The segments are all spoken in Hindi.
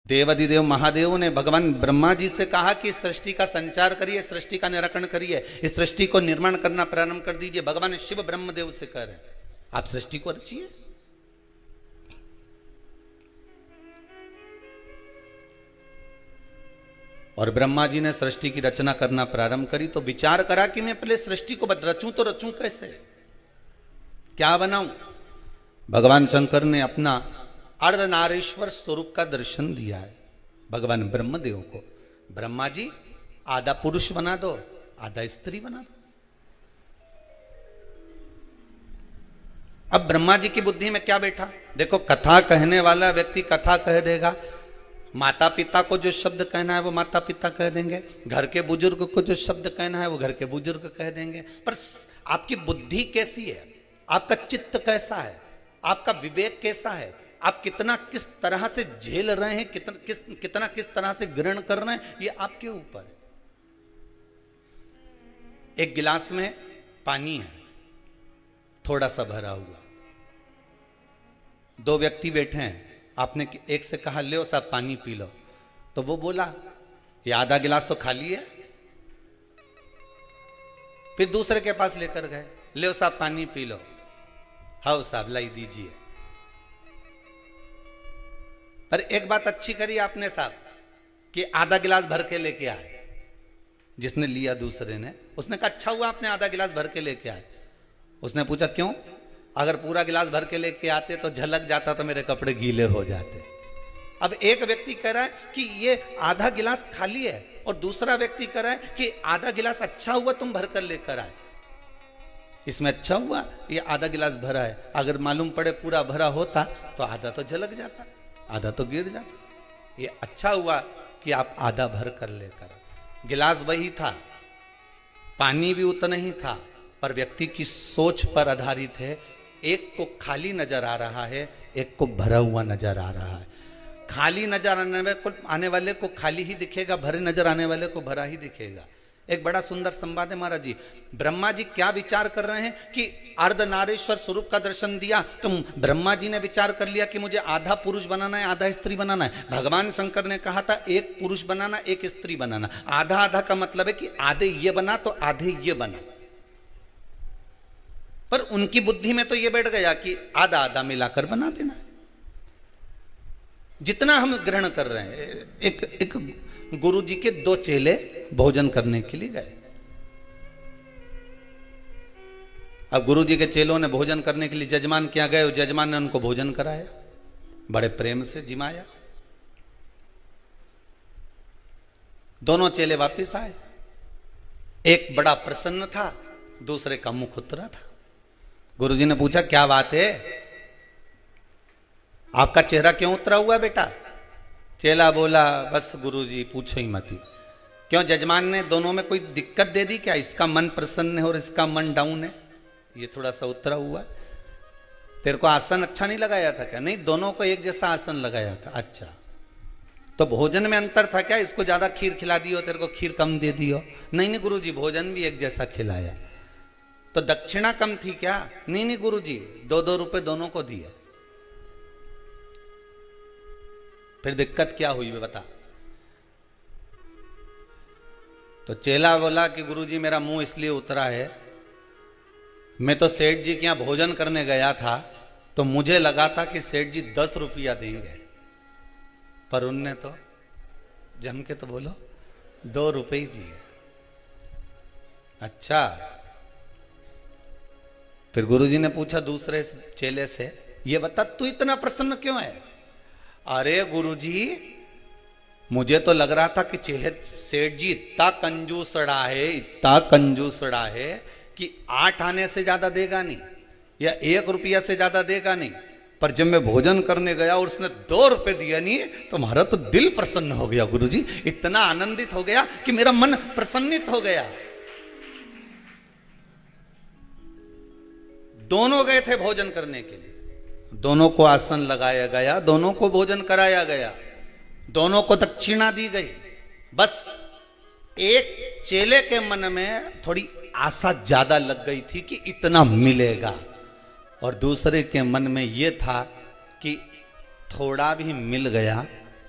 देवाधिदेव महादेव ने भगवान ब्रह्मा जी से कहा कि सृष्टि का संचार करिए, सृष्टि का निराकरण करिए, इस सृष्टि को निर्माण करना प्रारंभ कर दीजिए। भगवान शिव ब्रह्मदेव से कह रहे हैं आप सृष्टि को रचिए। और ब्रह्मा जी ने सृष्टि की रचना करना प्रारंभ करी तो विचार करा कि मैं पहले सृष्टि को रचूं तो रचूं कैसे, क्या बनाऊं। भगवान शंकर ने अपना अर्धनारीश्वर स्वरूप का दर्शन दिया है भगवान ब्रह्मदेव को। ब्रह्मा जी आधा पुरुष बना दो, आधा स्त्री बना दो। अब ब्रह्मा जी की बुद्धि में क्या बैठा, देखो कथा कहने वाला व्यक्ति कथा कह देगा, माता पिता को जो शब्द कहना है वो माता पिता कह देंगे, घर के बुजुर्ग को जो शब्द कहना है वो घर के बुजुर्ग कह देंगे। पर आपकी बुद्धि कैसी है, आपका चित्त कैसा है, आपका विवेक कैसा है, आप कितना किस तरह से झेल रहे हैं, कितना किस तरह से ग्रहण कर रहे हैं, ये आपके ऊपर है। एक गिलास में पानी है थोड़ा सा भरा हुआ, दो व्यक्ति बैठे हैं, आपने एक से कहा ले साहब पानी पी लो, तो वो बोला ये आधा गिलास तो खाली है। फिर दूसरे के पास लेकर गए, ले साहब पानी पी लो, हाँ साहब लाई दीजिए। पर एक बात अच्छी करी आपने साहब कि आधा गिलास भर के लेके आए। जिसने लिया दूसरे ने, उसने कहा अच्छा हुआ आपने आधा गिलास भर के लेके आए। उसने पूछा क्यों, अगर पूरा गिलास भर के लेके आते तो झलक जाता तो मेरे कपड़े गीले हो जाते। अब एक व्यक्ति कह रहा है कि ये आधा गिलास खाली है और दूसरा व्यक्ति कह रहा है कि आधा गिलास अच्छा हुआ तुम भर कर लेकर आए। इसमें अच्छा हुआ ये आधा गिलास भरा है, अगर मालूम पड़े पूरा भरा होता तो आधा तो झलक जाता, आधा तो गिर जाता। ये अच्छा हुआ कि आप आधा भर कर लेकर। गिलास वही था, पानी भी उतना ही था, पर व्यक्ति की सोच पर आधारित है। एक को खाली नजर आ रहा है, एक को भरा हुआ नजर आ रहा है। खाली नजर आने वाले को खाली ही दिखेगा, भरे नजर आने वाले को भरा ही दिखेगा। एक बड़ा सुंदर संवाद है महाराज जी। ब्रह्मा जी क्या विचार कर रहे हैं कि अर्धनारीश्वर स्वरूप का दर्शन दिया तो ब्रह्मा जी ने विचार कर लिया कि मुझे आधा पुरुष बनाना है, आधा स्त्री बनाना है। भगवान शंकर ने कहा था एक पुरुष बनाना, एक स्त्री बनाना। आधा आधा का मतलब है कि आधे ये बना तो आधे ये बना। पर उनकी बुद्धि में तो ये बैठ गया कि आधा आधा मिलाकर बना देना। जितना हम ग्रहण कर रहे हैं, एक गुरु जी के दो चेले भोजन करने के लिए गए। अब गुरु जी के चेलों ने भोजन करने के लिए जजमान क्या गए, जजमान ने उनको भोजन कराया, बड़े प्रेम से जिमाया। दोनों चेले वापस आए, एक बड़ा प्रसन्न था, दूसरे का मुख उतरा था। गुरु जी ने पूछा क्या बात है, आपका चेहरा क्यों उतरा हुआ बेटा। चेला बोला बस गुरुजी पूछो ही मत। क्यों जजमान ने दोनों में कोई दिक्कत दे दी क्या, इसका मन प्रसन्न है और इसका मन डाउन है, ये थोड़ा सा उतरा हुआ। तेरे को आसन अच्छा नहीं लगाया था क्या, नहीं दोनों को एक जैसा आसन लगाया था। अच्छा तो भोजन में अंतर था क्या, इसको ज्यादा खीर खिला दी हो, तेरे को खीर कम दे दी हो। नहीं नहीं गुरुजी भोजन भी एक जैसा खिलाया। तो दक्षिणा कम थी क्या, नहीं नहीं गुरुजी 2-2 रुपए दोनों को दिए। फिर दिक्कत क्या हुई बता। तो चेला बोला कि गुरुजी मेरा मुंह इसलिए उतरा है, मैं तो सेठ जी के यहां भोजन करने गया था तो मुझे लगा था कि सेठ जी 10 रुपया देंगे, पर उनने तो जम के तो बोलो 2 रुपए ही दिए। अच्छा फिर गुरुजी ने पूछा दूसरे चेले से, ये बता तू इतना प्रसन्न क्यों है। अरे गुरुजी मुझे तो लग रहा था कि सेठ जी इतना कंजूसड़ा है, इतना कंजूसड़ा है कि 8 आने से ज्यादा देगा नहीं या 1 रुपया से ज्यादा देगा नहीं। पर जब मैं भोजन करने गया और उसने 2 रुपए दिया नहीं तो हमारा तो दिल प्रसन्न हो गया गुरुजी, इतना आनंदित हो गया कि मेरा मन प्रसन्नित हो गया। दोनों गए थे भोजन करने के लिए, दोनों को आसन लगाया गया, दोनों को भोजन कराया गया, दोनों को दक्षिणा दी गई। बस एक चेले के मन में थोड़ी आशा ज्यादा लग गई थी कि इतना मिलेगा, और दूसरे के मन में यह था कि थोड़ा भी मिल गया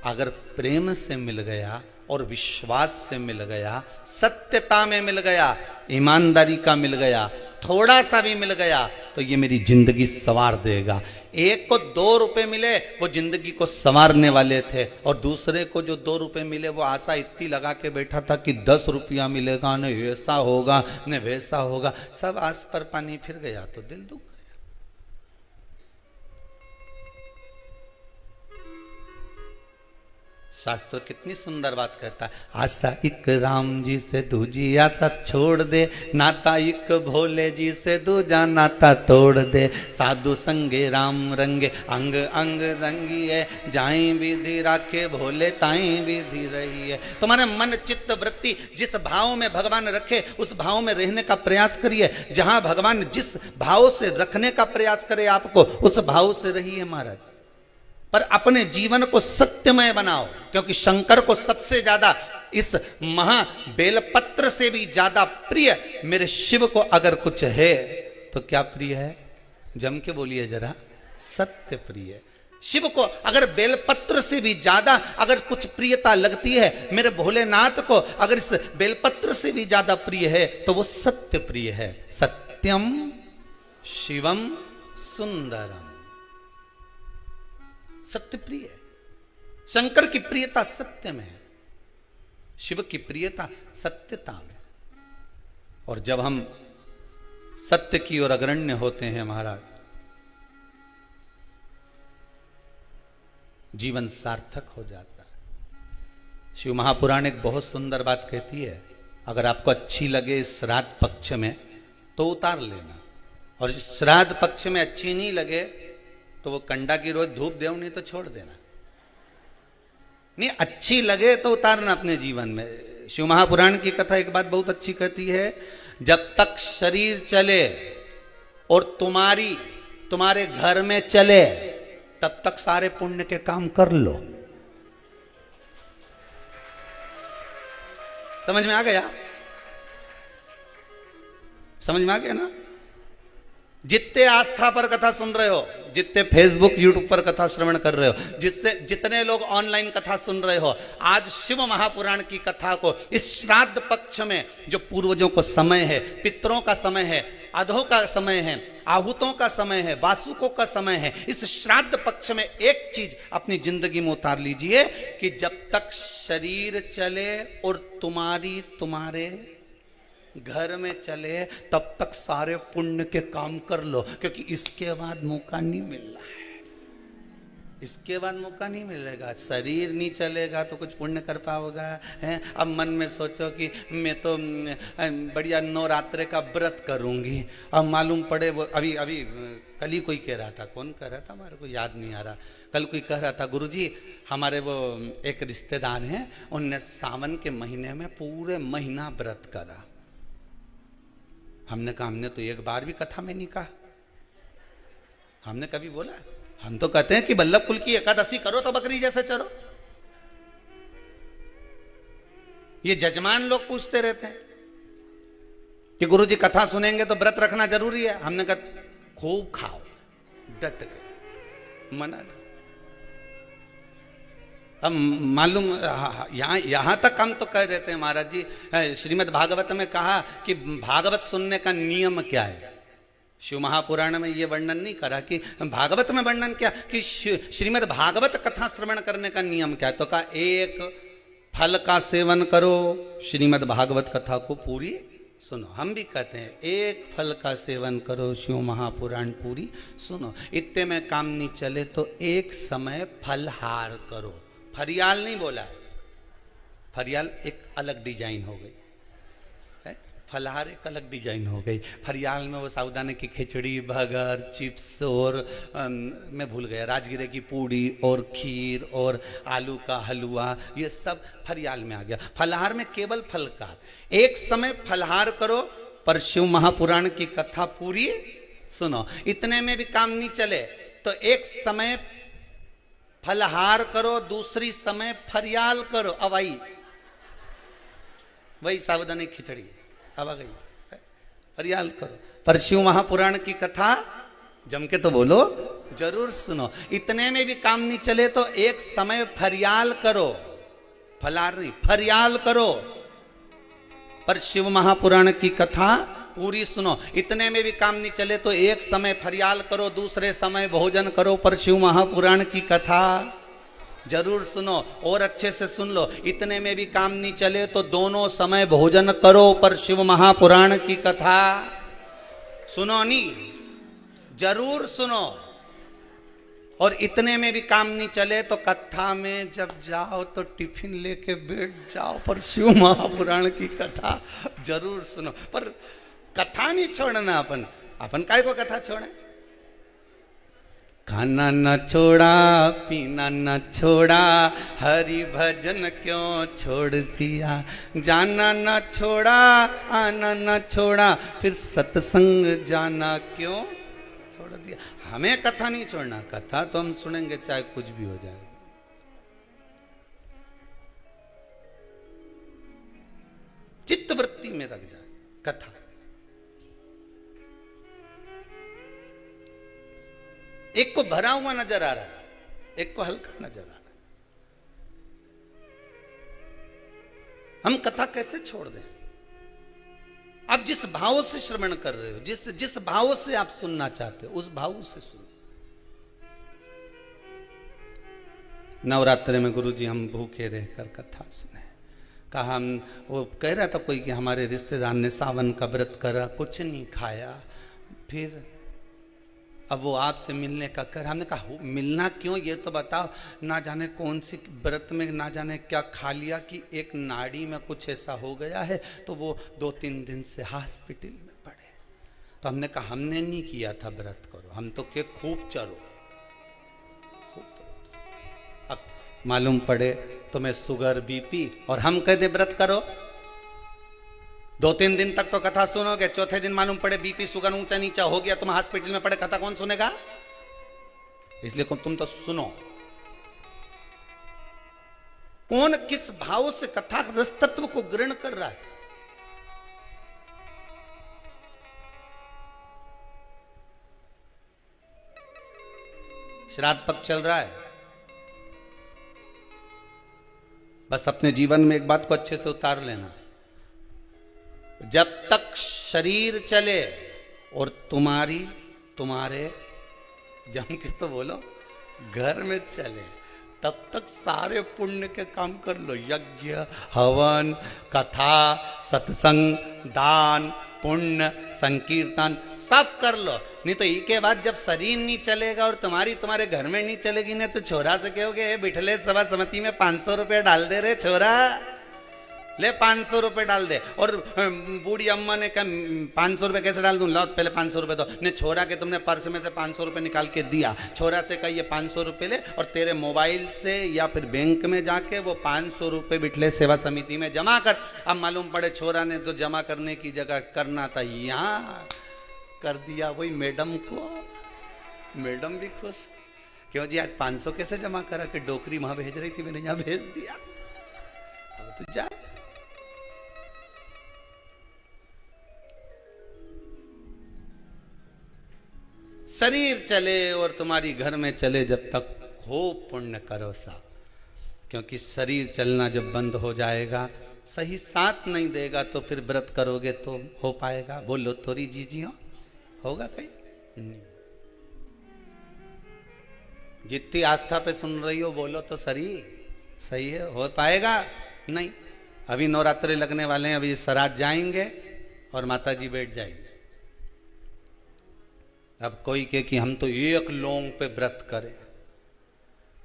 अगर प्रेम से मिल गया और विश्वास से मिल गया, सत्यता में मिल गया, ईमानदारी का मिल गया, थोड़ा सा भी मिल गया तो ये मेरी जिंदगी संवार देगा। एक को 2 रुपए मिले वो जिंदगी को संवारने वाले थे, और दूसरे को जो 2 रुपए मिले वो आशा इतनी लगा के बैठा था कि 10 रुपया मिलेगा, न ऐसा होगा न वैसा होगा। सब आस पर पानी फिर गया तो दिल दुख गया। शास्त्र कितनी सुंदर बात कहता है, आशा एक राम जी से दूजी आशा छोड़ दे, नाता एक भोले जी से दूजा नाता तोड़ दे, साधु संगे राम रंगे अंग अंग रंगिए, जाई विधि राखे भोले ताई विधि रही है। तुम्हारे मन चित्त वृत्ति जिस भाव में भगवान रखे उस भाव में रहने का प्रयास करिए। जहां भगवान जिस भाव से रखने का प्रयास करे आपको, उस भाव से रहिए महाराज। पर अपने जीवन को सत्यमय बनाओ, क्योंकि शंकर को सबसे ज्यादा इस महा बेलपत्र से भी ज्यादा प्रिय मेरे शिव को अगर कुछ है तो क्या प्रिय है? जम के बोलिए जरा, सत्य प्रिय। शिव को अगर बेलपत्र से भी ज्यादा अगर कुछ प्रियता लगती है, मेरे भोलेनाथ को अगर इस बेलपत्र से भी ज्यादा प्रिय है तो वो सत्य प्रिय है। सत्यम शिवम सुंदरम, सत्य प्रिय है। शंकर की प्रियता सत्य में है, शिव की प्रियता सत्यता में। और जब हम सत्य की ओर अग्रण्य होते हैं महाराज, जीवन सार्थक हो जाता है। शिव महापुराण एक बहुत सुंदर बात कहती है, अगर आपको अच्छी लगे श्राद्ध पक्ष में तो उतार लेना, और श्राद्ध पक्ष में अच्छी नहीं लगे तो वो कंडा की रोज धूप देव, नहीं तो छोड़ देना। नहीं, अच्छी लगे तो उतारना अपने जीवन में। शिव महापुराण की कथा एक बात बहुत अच्छी कहती है, जब तक शरीर चले और तुम्हारे घर में चले तब तक सारे पुण्य के काम कर लो। समझ में आ गया? समझ में आ गया ना? जितने आस्था पर कथा सुन रहे हो, जितने फेसबुक यूट्यूब पर कथा श्रवण कर रहे हो, जितने लोग ऑनलाइन कथा सुन रहे हो, आज शिव महापुराण की कथा को इस श्राद्ध पक्ष में जो पूर्वजों को समय है, पितरों का समय है, अधों का समय है, आहूतों का समय है, वासुकों का समय है, इस श्राद्ध पक्ष में एक चीज अपनी जिंदगी में उतार लीजिए कि जब तक शरीर चले और तुम्हारे घर में चले तब तक सारे पुण्य के काम कर लो, क्योंकि इसके बाद मौका नहीं मिल रहा है। इसके बाद मौका नहीं मिलेगा। शरीर नहीं चलेगा तो कुछ पुण्य कर पाओगा है? अब मन में सोचो कि मैं तो बढ़िया नवरात्रे का व्रत करूंगी, अब मालूम पड़े वो अभी कल ही कोई कह रहा था, कौन कह रहा था हमारे को याद नहीं आ रहा, कल कोई कह रहा था गुरुजी हमारे वो एक रिश्तेदार हैं, उनने सावन के महीने में पूरे महीना व्रत करा। हमने कहा हमने तो एक बार भी कथा में नहीं कहा, हमने कभी बोला? हम तो कहते हैं कि बल्लभ कुल की एकादशी करो तो बकरी जैसे चरो। ये जजमान लोग पूछते रहते हैं कि गुरुजी कथा सुनेंगे तो व्रत रखना जरूरी है। हमने कहा खूब खाओ, डट के, मना नहीं। अब मालूम यहां तक हम तो कह देते हैं महाराज जी, श्रीमद् भागवत में कहा कि भागवत सुनने का नियम क्या है। शिव महापुराण में ये वर्णन नहीं करा कि भागवत में वर्णन क्या कि श्रीमद् भागवत कथा श्रवण करने का नियम क्या है। तो कहा एक फल का सेवन करो, श्रीमद् भागवत कथा को पूरी सुनो। हम भी कहते हैं एक फल का सेवन करो, शिव महापुराण पूरी सुनो। इतने में काम नहीं चले तो एक समय फलहार करो। फरियाल नहीं बोला, फरियाल एक अलग डिजाइन हो गई है, फलहार एक अलग डिजाइन हो गई। फरियाल में वो साबूदाने की खिचड़ी, भगर, चिप्स और मैं भूल गया, राजगिरे की पूड़ी और खीर और आलू का हलवा, ये सब फरियाल में आ गया। फलहार में केवल फल का। एक समय फलहार करो पर शिव महापुराण की कथा पूरी सुनो। इतने में भी काम नहीं चले तो एक समय फलहार करो, दूसरी समय फरियाल करो। अब आई वही साबूदाने की खिचड़ी, अब आ गई, फरियाल करो। पर शिव महापुराण की कथा जम के तो बोलो जरूर सुनो। इतने में भी काम नहीं चले तो एक समय फरियाल करो, फलार नहीं, फरियाल करो, पर शिव महापुराण की कथा पूरी सुनो। इतने में भी काम नहीं चले तो एक समय फरियाल करो, दूसरे समय भोजन करो, पर शिव महापुराण की कथा जरूर सुनो। और अच्छे से सुन लो, इतने में भी काम नहीं चले तो दोनों समय भोजन करो, पर शिव महापुराण की कथा सुनो नहीं, जरूर सुनो। और इतने में भी काम नहीं चले तो कथा में जब जाओ तो टिफिन लेके बैठ जाओ, पर शिव महापुराण की कथा जरूर सुनो। पर कथा नहीं छोड़ना, अपन काय को कथा छोड़े। खाना न छोड़ा, पीना न छोड़ा, हरि भजन क्यों छोड़ दिया, जाना न छोड़ा, आना न छोड़ा, फिर सत्संग जाना क्यों छोड़ दिया। हमें कथा नहीं छोड़ना, कथा तो हम सुनेंगे चाहे कुछ भी हो जाए। चित्त वृत्ति में रख जाए कथा। एक को भरा हुआ नजर आ रहा है, एक को हल्का नजर आ रहा है। हम कथा कैसे छोड़ दें? आप जिस भाव से श्रवण कर रहे हो, जिस भाव से आप सुनना चाहते हो, उस भाव से सुनो। नवरात्रि में गुरुजी हम भूखे रहकर कथा सुने। कहा हम, वो कह रहा था कोई कि हमारे रिश्तेदार ने सावन का व्रत करा, कुछ नहीं खाया, फिर अब वो आपसे मिलने का कर। हमने कहा मिलना क्यों, ये तो बताओ। ना जाने कौन सी व्रत में ना जाने क्या खा लिया कि एक नाड़ी में कुछ ऐसा हो गया है, तो वो 2-3 दिन से हॉस्पिटल में पड़े। तो हमने कहा हमने नहीं किया था व्रत, करो, हम तो के खूब चरो। अब मालूम पड़े तुम्हें शुगर बीपी और हम कह दे व्रत करो। 2-3 दिन तक तो कथा सुनोगे, चौथे दिन मालूम पड़े बीपी शुगर ऊंचा नीचा हो गया, तुम हॉस्पिटल में पड़े, कथा कौन सुनेगा? इसलिए तुम तो सुनो। कौन किस भाव से कथा रस तत्व को ग्रहण कर रहा है। श्राद्ध पक्ष चल रहा है, बस अपने जीवन में एक बात को अच्छे से उतार लेना। जब तक शरीर चले और तुम्हारे जम के तो बोलो घर में चले, तब तक सारे पुण्य के काम कर लो। यज्ञ, हवन, कथा, सत्संग, दान, पुण्य, संकीर्तन सब कर लो। नहीं तो इसके बाद जब शरीर नहीं चलेगा और तुम्हारे घर में नहीं चलेगी ना, तो छोरा से कहोगे बिठले सभा समिति में 500 रुपये डाल दे रे छोरा, ले 500 रुपये डाल दे। और बूढ़ी अम्मा ने कहा 500 रुपये कैसे डाल दूं, लो पहले 500 रुपये दो। ने छोरा के तुमने पर्स में से 500 रुपये निकाल के दिया, छोरा से कहा ये 500 रुपये ले और तेरे मोबाइल से या फिर बैंक में जाके वो 500 रुपये बिठले सेवा समिति में जमा कर। अब मालूम पड़े छोरा ने तो जमा करने की जगह करना था यहाँ कर दिया। वही मैडम को, मैडम भी खुश, क्यों जी आज 500 कैसे जमा करा कि डोकरी वहां भेज रही थी, मैंने यहाँ भेज दिया। अब तो जा। शरीर चले और तुम्हारी घर में चले, जब तक खूब पुण्य करो सा। क्योंकि शरीर चलना जब बंद हो जाएगा, सही साथ नहीं देगा, तो फिर व्रत करोगे तो हो पाएगा? बोलो थोड़ी जीजियो, होगा कहीं? जितनी आस्था पे सुन रही हो बोलो तो शरीर सही है, हो पाएगा? नहीं। अभी नवरात्रि लगने वाले हैं, अभी सरात जाएंगे और माता जी बैठ जाएंगे। अब कोई कहे कि हम तो एक लौंग पे व्रत करें,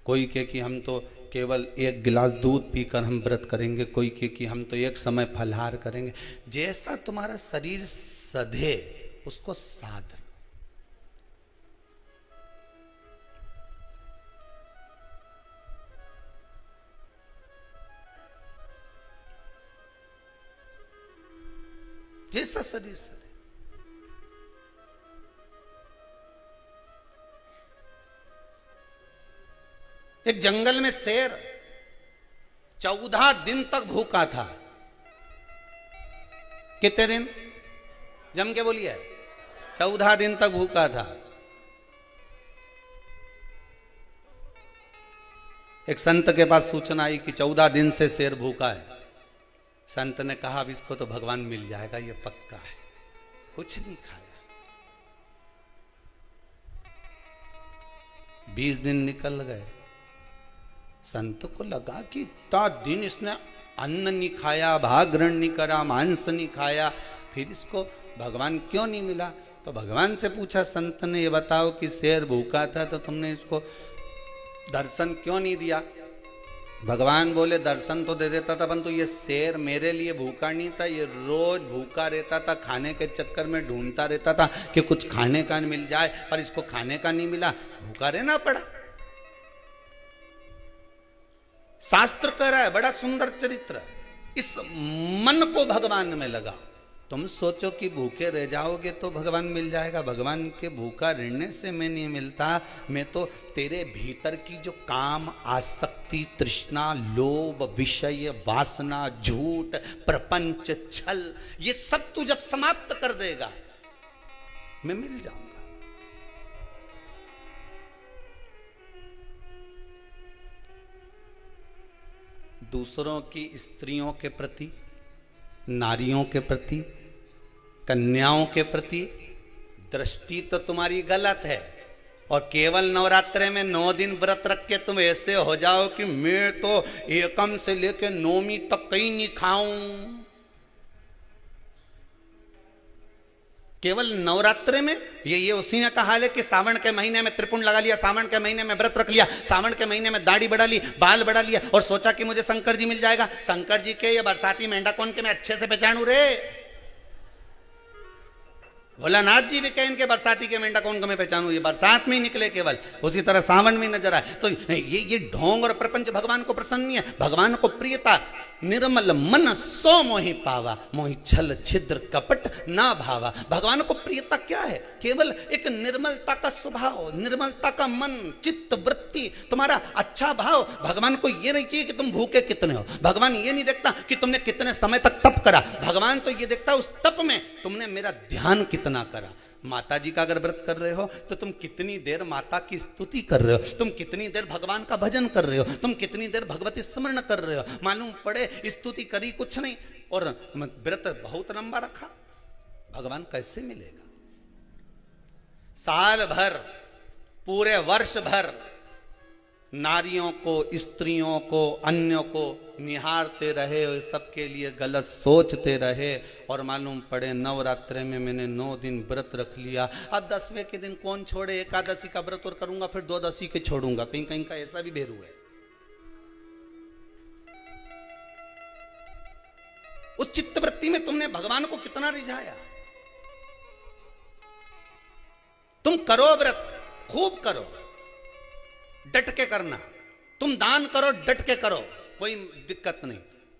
कोई कहे कि हम तो केवल 1 गिलास दूध पीकर हम व्रत करेंगे, कोई कहे कि हम तो एक समय फलहार करेंगे। जैसा तुम्हारा शरीर सधे उसको साध। जैसा शरीर सधे। एक जंगल में शेर 14 दिन तक भूखा था। कितने दिन? जम के बोलिए। 14 दिन तक भूखा था। एक संत के पास सूचना आई कि 14 दिन से शेर भूखा है। संत ने कहा अब इसको तो भगवान मिल जाएगा, ये पक्का है। कुछ नहीं खाया। 20 दिन निकल गए। संत को लगा कि इतना दिन इसने अन्न नहीं खाया, भाग्रण नहीं करा, मांस नहीं खाया, फिर इसको भगवान क्यों नहीं मिला? तो भगवान से पूछा संत ने, ये बताओ कि शेर भूखा था तो तुमने इसको दर्शन क्यों नहीं दिया? भगवान बोले दर्शन तो दे देता था, परंतु ये शेर मेरे लिए भूखा नहीं था, ये रोज भूखा रहता था, खाने के चक्कर में ढूंढता रहता था कि कुछ खाने का मिल जाए, पर इसको खाने का नहीं मिला, भूखा रहना पड़ा। शास्त्र कह रहा है, बड़ा सुंदर चरित्र, इस मन को भगवान में लगा। तुम सोचो कि भूखे रह जाओगे तो भगवान मिल जाएगा। भगवान के भूखा रहने से मैं नहीं मिलता, मैं तो तेरे भीतर की जो काम, आसक्ति, तृष्णा, लोभ, विषय, वासना, झूठ, प्रपंच, छल, ये सब तू जब समाप्त कर देगा मैं मिल जाऊंगा। दूसरों की स्त्रियों के प्रति, नारियों के प्रति, कन्याओं के प्रति दृष्टि तो तुम्हारी गलत है, और केवल नवरात्रे में 9 दिन व्रत रख के तुम ऐसे हो जाओ कि मैं तो एकम से लेके नौमी तक कहीं नहीं खाऊं। केवल नवरात्रे में ये उसी ने कहा है कि सावन के महीने में त्रिपुंड लगा लिया, सावन के महीने में व्रत रख लिया, सावन के महीने में दाढ़ी बढ़ा ली, बाल बढ़ा लिया, और सोचा कि मुझे शंकर जी मिल जाएगा। शंकर जी के ये बरसाती मेंढा कौन के मैं अच्छे से पहचानू रे? भोलानाथ जी भी कहें इनके बरसाती के मेंढा कौन को मैं पहचानू, ये बरसात में ही निकले केवल, उसी तरह सावन में नजर आए। तो ये ढोंग और प्रपंच भगवान को प्रसन्न नहीं है। भगवान को प्रियता निर्मल मन सो मोहि पावा, मोहि छल छिद्र कपट ना भावा। भगवान को प्रियता क्या है? केवल एक निर्मलता का स्वभाव, निर्मलता का मन, चित्त, वृत्ति, तुम्हारा अच्छा भाव। भगवान को ये नहीं चाहिए कि तुम भूखे कितने हो, भगवान ये नहीं देखता कि तुमने कितने समय तक तप करा, भगवान तो ये देखता उस तप में तुमने मेरा ध्यान कितना करा। माता जी का अगर व्रत कर रहे हो तो तुम कितनी देर माता की स्तुति कर रहे हो, तुम कितनी देर भगवान का भजन कर रहे हो, तुम कितनी देर भगवती स्मरण कर रहे हो। मालूम पड़े स्तुति करी कुछ नहीं और व्रत बहुत लंबा रखा, भगवान कैसे मिलेगा? साल भर, पूरे वर्ष भर नारियों को, स्त्रियों को, अन्यों को निहारते रहे, सबके लिए गलत सोचते रहे, और मालूम पड़े नवरात्रे में मैंने 9 दिन व्रत रख लिया। अब 10वें के दिन कौन छोड़े? एकादशी का व्रत और करूंगा, फिर 12 के छोड़ूंगा। कहीं कहीं का ऐसा भी भेरू है। उस चित्त वृत्ति में तुमने भगवान को कितना रिझाया? तुम करो व्रत, खूब करो, डट के करना। तुम दान करो, डट के करो, कोई दिक्कत नहीं।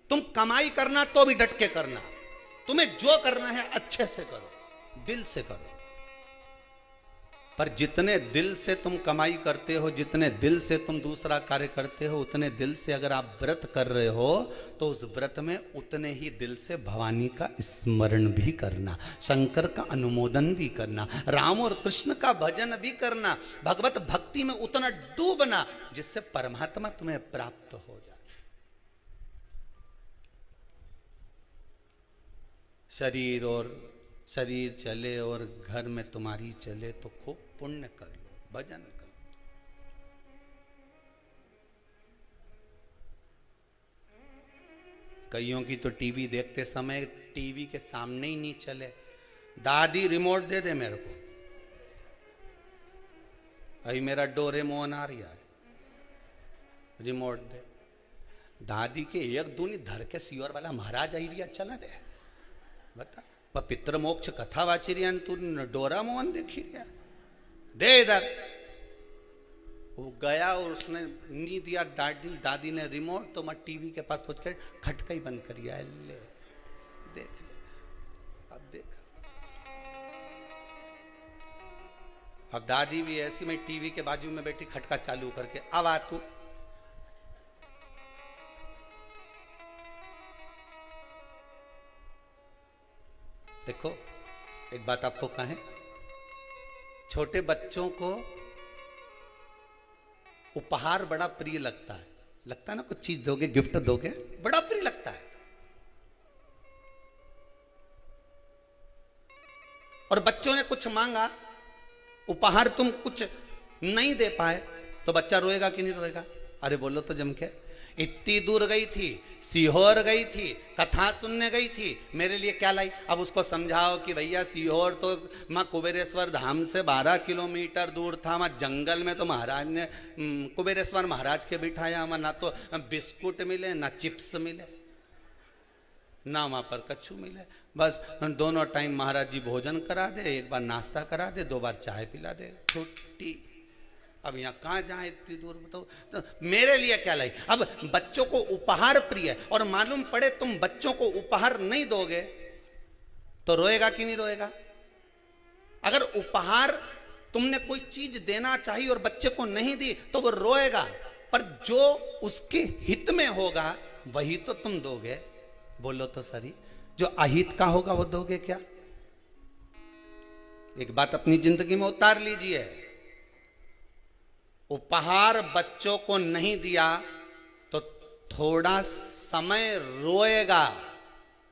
तुम कमाई करना तो भी डट के करना। तुम्हें जो करना है अच्छे से करो, दिल से करो। पर जितने दिल से तुम कमाई करते हो, जितने दिल से तुम दूसरा कार्य करते हो, उतने दिल से अगर आप व्रत कर रहे हो तो उस व्रत में उतने ही दिल से भवानी का स्मरण भी करना, शंकर का अनुमोदन भी करना, राम और कृष्ण का भजन भी करना, भगवत भक्ति में उतना डूबना जिससे परमात्मा तुम्हें प्राप्त हो जाए। शरीर चले और घर में तुम्हारी चले तो खूब पुण्य कर लो, भजन कर लो। कईयों की तो टीवी देखते समय टीवी के सामने ही नहीं चले। दादी रिमोट दे दे मेरे को, अभी मेरा डोरेमोन आ रहा है, रिमोट दे। दादी के एक दूनी धर के सियोर वाला महाराज आई रिया, चला दे बता। पितृ मोक्ष कथा वाची रिया, तू डोरामोन देखी रिया, दे इधर। वो गया और उसने नहीं दिया, दादी ने रिमोट, तो मैं टीवी के पास पहुंच कर खटका ही बंद कर दिया। ले देख ले, अब देख। अब दादी भी ऐसी, मैं टीवी के बाजू में बैठी खटका चालू करके, अब आ तू। देखो एक बात आपको कहें, छोटे बच्चों को उपहार बड़ा प्रिय लगता है। लगता है ना, कुछ चीज दोगे, गिफ्ट दोगे, बड़ा प्रिय लगता है। और बच्चों ने कुछ मांगा, उपहार तुम कुछ नहीं दे पाए, तो बच्चा रोएगा कि नहीं रोएगा? अरे बोलो तो जम के। इतनी दूर गई थी, सीहोर गई थी, कथा सुनने गई थी, मेरे लिए क्या लाई? अब उसको समझाओ कि भैया सीहोर तो माँ कुबेरेश्वर धाम से 12 किलोमीटर दूर था, वहाँ जंगल में तो महाराज ने कुबेरेश्वर महाराज के बिठाया, वहाँ ना तो बिस्कुट मिले, ना चिप्स मिले, ना वहाँ पर कच्छू मिले। बस दोनों टाइम महाराज जी भोजन करा दे, एक बार नाश्ता करा दे, 2 बार चाय पिला दे, छुट्टी। अब यहाँ कहाँ जाए इतनी दूर, बताओ। तो मेरे लिए क्या लाई? अब बच्चों को उपहार प्रिय है, और मालूम पड़े तुम बच्चों को उपहार नहीं दोगे तो रोएगा कि नहीं रोएगा? अगर उपहार तुमने कोई चीज देना चाहिए और बच्चे को नहीं दी तो वो रोएगा, पर जो उसके हित में होगा वही तो तुम दोगे। बोलो तो सही, जो अहित का होगा वो दोगे क्या? एक बात अपनी जिंदगी में उतार लीजिए, उपहार बच्चों को नहीं दिया तो थोड़ा समय रोएगा,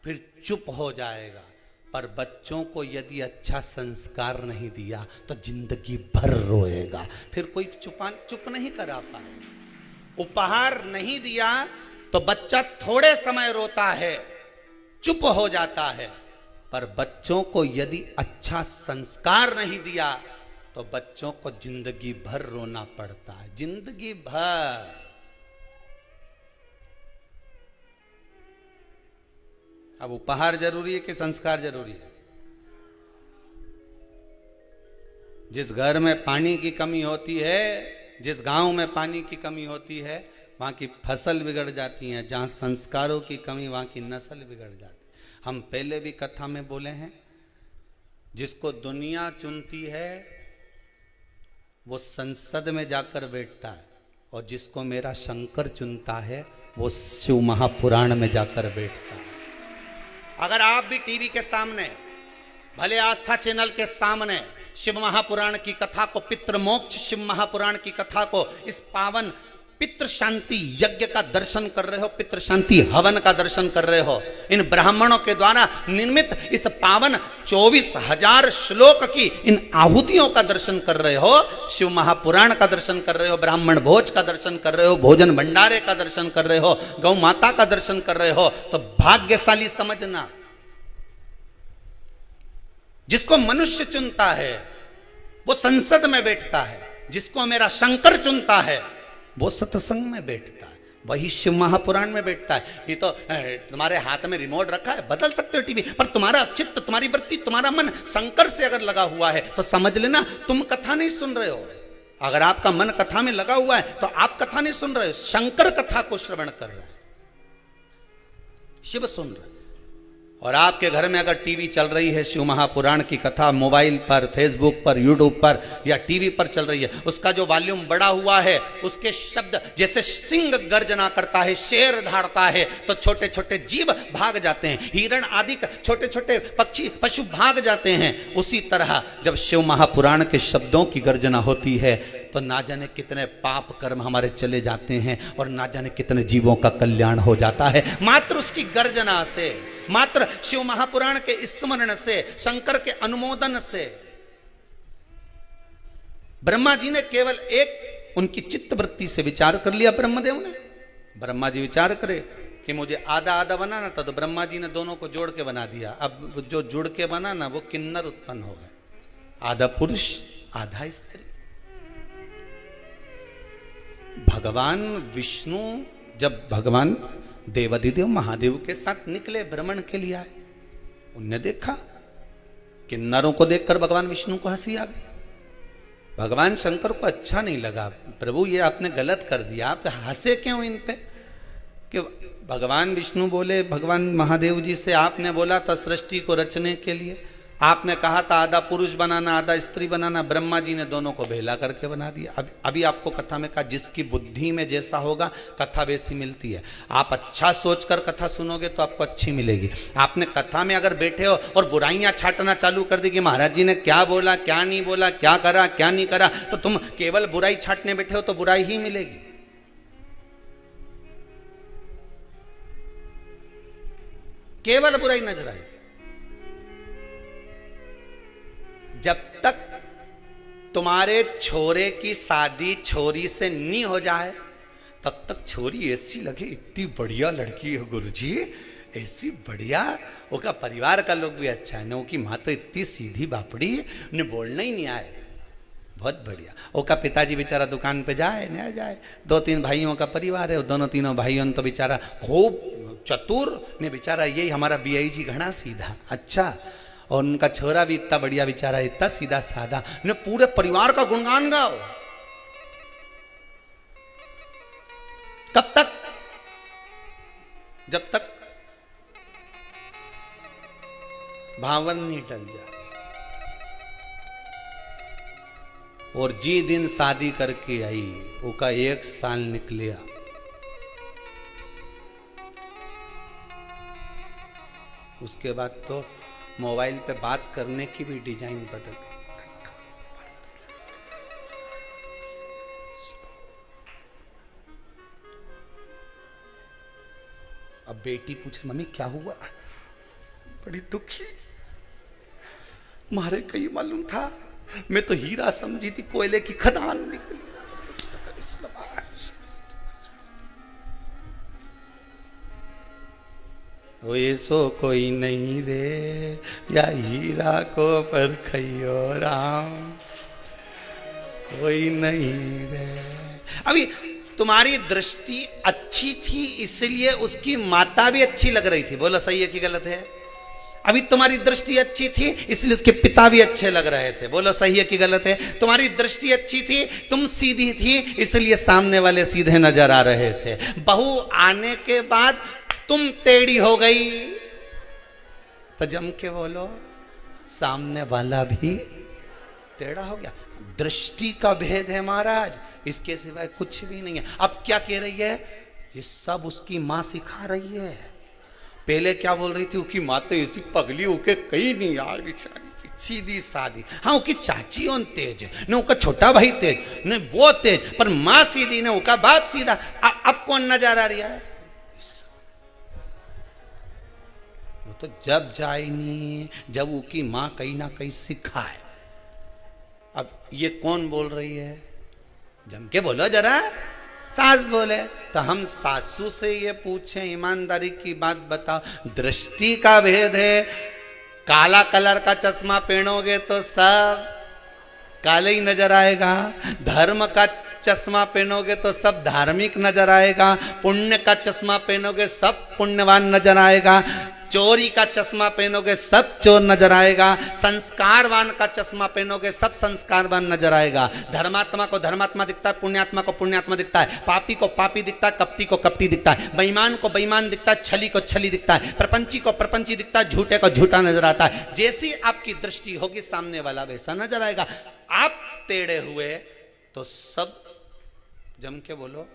फिर चुप हो जाएगा, पर बच्चों को यदि अच्छा संस्कार नहीं दिया तो जिंदगी भर रोएगा, फिर कोई चुप नहीं करा पाए। उपहार नहीं दिया तो बच्चा थोड़े समय रोता है, चुप हो जाता है, पर बच्चों को यदि अच्छा संस्कार नहीं दिया तो बच्चों को जिंदगी भर रोना पड़ता है, जिंदगी भर। अब उपहार जरूरी है कि संस्कार जरूरी है? जिस घर में पानी की कमी होती है, जिस गांव में पानी की कमी होती है, वहां की फसल बिगड़ जाती है। जहां संस्कारों की कमी, वहां की नस्ल बिगड़ जाती है। हम पहले भी कथा में बोले हैं, जिसको दुनिया चुनती है वो संसद में जाकर बैठता है, और जिसको मेरा शंकर चुनता है वो शिव महापुराण में जाकर बैठता है। अगर आप भी टीवी के सामने, भले आस्था चैनल के सामने शिव महापुराण की कथा को, पितृ मोक्ष शिव महापुराण की कथा को, इस पावन पितृ शांति यज्ञ का दर्शन कर रहे हो, पितृ शांति हवन का दर्शन कर रहे हो, इन ब्राह्मणों के द्वारा निर्मित इस पावन 24,000 श्लोक की इन आहुतियों का दर्शन कर रहे हो, शिव महापुराण का दर्शन कर रहे हो, ब्राह्मण भोज का दर्शन कर रहे हो, भोजन भंडारे का दर्शन कर रहे हो, गौ माता का दर्शन कर रहे हो, तो भाग्यशाली समझना। जिसको मनुष्य चुनता है वो संसद में बैठता है, जिसको मेरा शंकर चुनता है वो सत्संग में बैठता है, वही शिव महापुराण में बैठता है। ये तो तुम्हारे हाथ में रिमोट रखा है, बदल सकते हो टीवी, पर तुम्हारा चित्त, तुम्हारी वृत्ति, तुम्हारा मन शंकर से अगर लगा हुआ है तो समझ लेना तुम कथा नहीं सुन रहे हो। अगर आपका मन कथा में लगा हुआ है तो आप कथा नहीं सुन रहे हो, शंकर कथा को श्रवण कर रहे हैं, शिव सुन रहे हैं। और आपके घर में अगर टीवी चल रही है, शिव महापुराण की कथा मोबाइल पर, फेसबुक पर, यूट्यूब पर या टीवी पर चल रही है, उसका जो वॉल्यूम बढ़ा हुआ है, उसके शब्द जैसे सिंह गर्जना करता है, शेर धाड़ता है, तो छोटे छोटे जीव भाग जाते हैं, हिरण आदि छोटे छोटे पक्षी पशु भाग जाते हैं। उसी तरह जब शिव महापुराण के शब्दों की गर्जना होती है तो ना जाने कितने पाप कर्म हमारे चले जाते हैं, और ना जाने कितने जीवों का कल्याण हो जाता है मात्र उसकी गर्जना से, मात्र शिव महापुराण के स्मरण से, शंकर के अनुमोदन से। ब्रह्मा जी ने केवल एक उनकी चित्त वृत्ति से विचार कर लिया, ब्रह्मदेव ने। ब्रह्मा जी विचार करे कि मुझे आधा आधा बनाना था, तो ब्रह्मा जी ने दोनों को जोड़ के बना दिया। अब जो जुड़ के बना ना, वो किन्नर उत्पन्न हो गए, आधा पुरुष आधा स्त्री। भगवान विष्णु जब भगवान देवाधिदेव महादेव के साथ निकले, भ्रमण के लिए आए, उनने देखा, किन्नरों को देखकर भगवान विष्णु को हंसी आ गई। भगवान शंकर को अच्छा नहीं लगा, प्रभु ये आपने गलत कर दिया, आप हंसे क्यों इन पे? कि भगवान विष्णु बोले भगवान महादेव जी से, आपने बोला था सृष्टि को रचने के लिए, आपने कहा था आधा पुरुष बनाना आधा स्त्री बनाना, ब्रह्मा जी ने दोनों को भेला करके बना दिया। अभी आपको कथा में कहा, जिसकी बुद्धि में जैसा होगा कथा वैसी मिलती है। आप अच्छा सोचकर कथा सुनोगे तो आपको अच्छी मिलेगी। आपने कथा में अगर बैठे हो और बुराइयां छाटना चालू कर दी कि महाराज जी ने क्या बोला, क्या नहीं बोला, क्या करा, क्या नहीं करा, तो तुम केवल बुराई छाटने बैठे हो तो बुराई ही मिलेगी। केवल बुराई नजर आएगी। जब तक तुम्हारे छोरे की शादी छोरी से नहीं हो जाए तब तक छोरी ऐसी लगे इतनी बढ़िया लड़की है गुरुजी, ऐसी बढ़िया, उसका परिवार का लोग भी अच्छा है, उसकी माँ तो इतनी सीधी बापड़ी, उन्हें बोलना ही नहीं आए, बहुत बढ़िया। उसका पिताजी बेचारा दुकान पे जाए न जाए, 2-3 भाइयों का परिवार है, वो दोनों तीनों भाइयों तो बेचारा खूब चतुर ने, बेचारा यही हमारा बीआई जी घना सीधा अच्छा, और उनका छोरा भी इतना बढ़िया बेचारा, इतना सीधा साधा, ने पूरे परिवार का गुणगान गाओ। कब तक? जब तक भावन नहीं टल जाए। और जी दिन शादी करके आई, उसका 1 साल निकलिया, उसके बाद तो मोबाइल पे बात करने की भी डिजाइन बदल। अब बेटी पूछे मम्मी क्या हुआ, बड़ी दुखी, मारे कहीं मालूम था, मैं तो हीरा समझी थी, कोयले की खदान निकली। वो ऐसो कोई नहीं रे, या हीरा को परखइयो राम, कोई नहीं रे। अभी तुम्हारी दृष्टि अच्छी थी इसलिए उसकी माता भी अच्छी लग रही थी, बोलो सही है कि गलत है? अभी तुम्हारी दृष्टि अच्छी थी इसलिए उसके पिता भी अच्छे लग रहे थे, बोलो सही है कि गलत है? तुम्हारी दृष्टि अच्छी थी, तुम सीधी थी इसलिए सामने वाले सीधे नजर आ रहे थे। बहू आने के बाद तुम टेढ़ी हो गई तो जम के बोलो सामने वाला भी टेढ़ा हो गया। दृष्टि का भेद है महाराज, इसके सिवाय कुछ भी नहीं है। अब क्या कह रही है? ये सब उसकी माँ सिखा रही है। पहले क्या बोल रही थी? उसकी माँ तो ऐसी पगली होके कहीं नहीं यार, बेचारी सीधी सादी। हाँ उसकी चाची और तेज है, न उसका छोटा भाई तेज, न वो तेज, पर माँ सीधी, न उसका बाप सीधा। अब कौन नजर आ रहा है? वो तो जब जाए नहीं जब उसकी माँ कहीं ना कहीं सिखाए। अब ये कौन बोल रही है? जम के बोलो जरा। सास बोले तो हम सासू से ये पूछें, ईमानदारी की बात बताओ, दृष्टि का भेद है। काला कलर का चश्मा पहनोगे तो सब काले ही नजर आएगा, धर्म का चश्मा पहनोगे तो सब धार्मिक नजर आएगा, पुण्य का चश्मा पहनोगे सब पुण्यवान नजर आएगा, चोरी का चश्मा पहनोगे सब चोर नजर आएगा, संस्कारवान का चश्मा पहनोगे सब संस्कारवान नजर आएगा। धर्मात्मा को धर्मात्मा दिखता है, पुण्यात्मा को पुण्यात्मा दिखता है, पापी को पापी दिखता है, कपटी को कपटी दिखता है, बेईमान को बेईमान दिखता है, छली को छली दिखता है, प्रपंची को प्रपंची दिखता है, झूठे को झूठा नजर आता है। जैसी आपकी दृष्टि होगी सामने वाला वैसा नजर आएगा। आप टेढ़े हुए तो सब जम के बोलो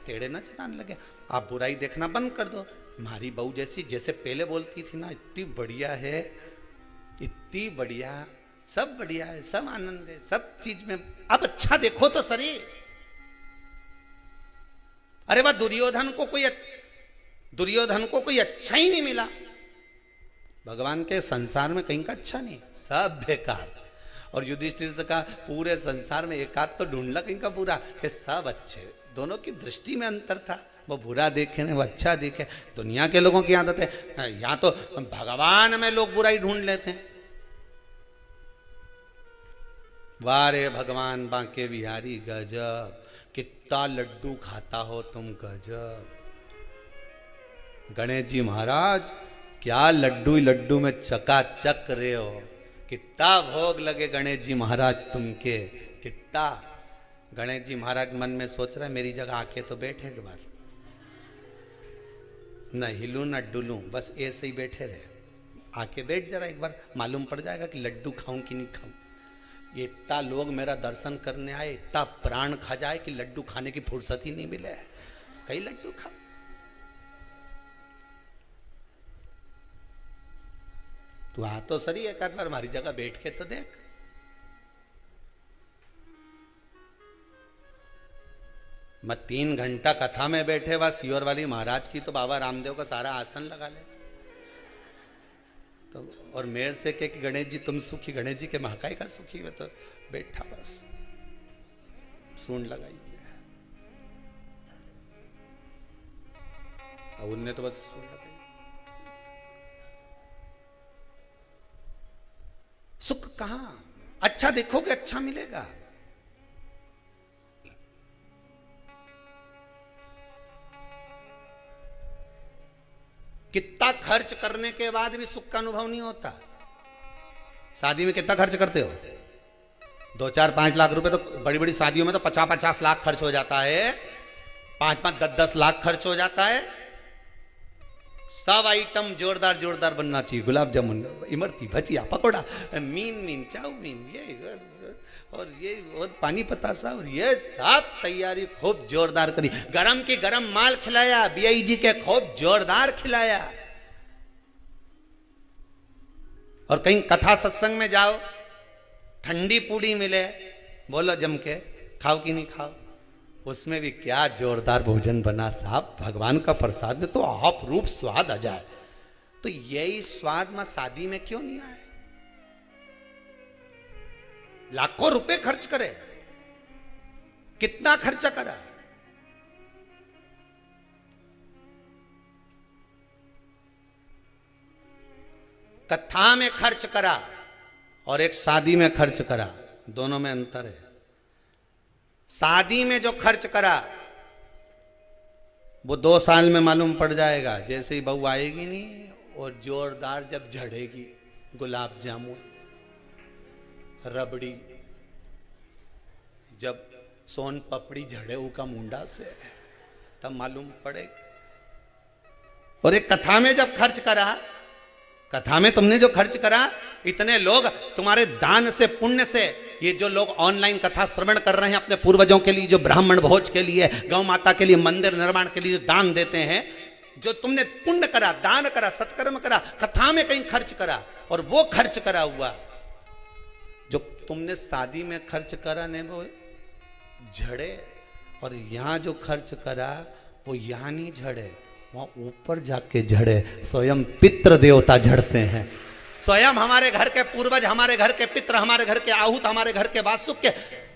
टेढ़े नजर आने लगे। आप बुराई देखना बंद कर दो। हमारी बहू जैसे पहले बोलती थी ना, इतनी बढ़िया है, इतनी बढ़िया, सब बढ़िया है, सब आनंद है, सब चीज में। अब अच्छा देखो तो सरी। अरे वाह, दुर्योधन को कोई अच्छा ही नहीं मिला। भगवान के संसार में कहीं का अच्छा नहीं, सब बेकार। और युधिष्ठिर का पूरे संसार में एक आध तो ढूंढला कहीं का पूरा, कि सब अच्छे। दोनों की दृष्टि में अंतर था, वो बुरा देखे ना वो अच्छा देखे। दुनिया के लोगों की आदत है, यहाँ तो भगवान में लोग बुराई ढूंढ लेते हैं। वारे भगवान बांके बिहारी गजब, कितना लड्डू खाता हो तुम, गजब। गणेश जी महाराज क्या लड्डू में चकाचक रहे हो, कितना भोग लगे गणेश जी महाराज तुमके, कितना। गणेश जी महाराज मन में सोच रहे मेरी जगह आके तो बैठे एक बार, न हिलूं न डुलूं, बस ऐसे ही बैठे रहे। आके बैठ जरा एक बार, मालूम पड़ जाएगा कि लड्डू खाऊं कि नहीं खाऊं। ये इतना लोग मेरा दर्शन करने आए, इतना प्राण खा जाए कि लड्डू खाने की फुर्सत ही नहीं मिले, कई लड्डू खाओ। तू आ तो सही एक बार हमारी जगह बैठ के तो देख। मैं 3 घंटा कथा में बैठे हुआ सियोर वाली महाराज की, तो बाबा रामदेव का सारा आसन लगा ले। तो और मेयर से कहे कि गणेश जी तुम सुखी, गणेश जी के महाकाय का सुखी, वे तो बैठा बस सूंड लगाई है, और उनने तो बस सूंड लगाई। सुख कहां? अच्छा देखोगे अच्छा मिलेगा। कितना खर्च करने के बाद भी सुख का अनुभव नहीं होता। शादी में कितना खर्च करते हो? 2-4-5 लाख रुपए तो बड़ी बड़ी शादियों में तो 50-50 लाख खर्च हो जाता है, 5-5 10-10 लाख खर्च हो जाता है। सब आइटम जोरदार जोरदार बनना चाहिए, गुलाब जामुन, इमरती, भजिया, पकोड़ा, मीन चाउमीन, ये और पानी पतासा, और ये सब तैयारी खूब जोरदार करी। गरम की गरम माल खिलाया, बीआईजी के खूब जोरदार खिलाया। और कहीं कथा सत्संग में जाओ, ठंडी पूड़ी मिले, बोलो जम के खाओ कि नहीं खाओ, उसमें भी क्या जोरदार भोजन बना साहब, भगवान का प्रसाद में तो आप रूप स्वाद आ जाए। तो यही स्वाद में शादी में क्यों नहीं आए? लाखों रुपए खर्च करे, कितना खर्चा करा, कथा में खर्च करा और एक शादी में खर्च करा, दोनों में अंतर है। शादी में जो खर्च करा वो 2 साल में मालूम पड़ जाएगा, जैसे ही बहू आएगी नहीं और जोरदार जब झड़ेगी, गुलाब जामुन, रबड़ी, जब सोन पपड़ी झड़े का मुंडा से, तब मालूम पड़ेगा। और एक कथा में जब खर्च करा, कथा में तुमने जो खर्च करा, इतने लोग तुम्हारे दान से, पुण्य से, ये जो लोग ऑनलाइन कथा श्रवण कर रहे हैं अपने पूर्वजों के लिए, जो ब्राह्मण भोज के लिए, गौ माता के लिए, मंदिर निर्माण के लिए जो दान देते हैं, जो तुमने पुण्य करा, दान करा, सत्कर्म करा, कथा में कहीं खर्च करा, और वो खर्च करा हुआ जो तुमने शादी में खर्च करा ने वो झड़े, और यहां जो खर्च करा वो यहां नहीं झड़े, वहां ऊपर जाके झड़े। स्वयं पितृ देवता झड़ते हैं, स्वयं हमारे घर के पूर्वज, हमारे घर के पितृ, हमारे घर के आहूत, हमारे घर के वासुक के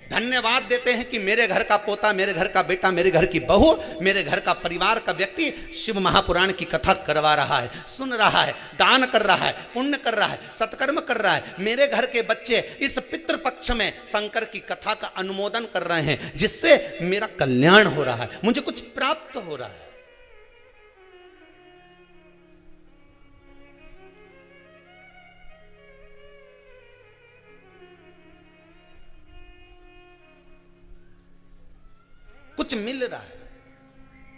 धन्यवाद देते हैं कि मेरे घर का पोता, मेरे घर का बेटा, मेरे घर की बहू, मेरे घर का परिवार का व्यक्ति शिव महापुराण की कथा करवा रहा है, सुन रहा है, दान कर रहा है, पुण्य कर रहा है, सत्कर्म कर रहा है। मेरे घर के बच्चे इस पितृपक्ष में शंकर की कथा का अनुमोदन कर रहे हैं, जिससे मेरा कल्याण हो रहा है, मुझे कुछ प्राप्त हो रहा है। कुछ मिल रहा है।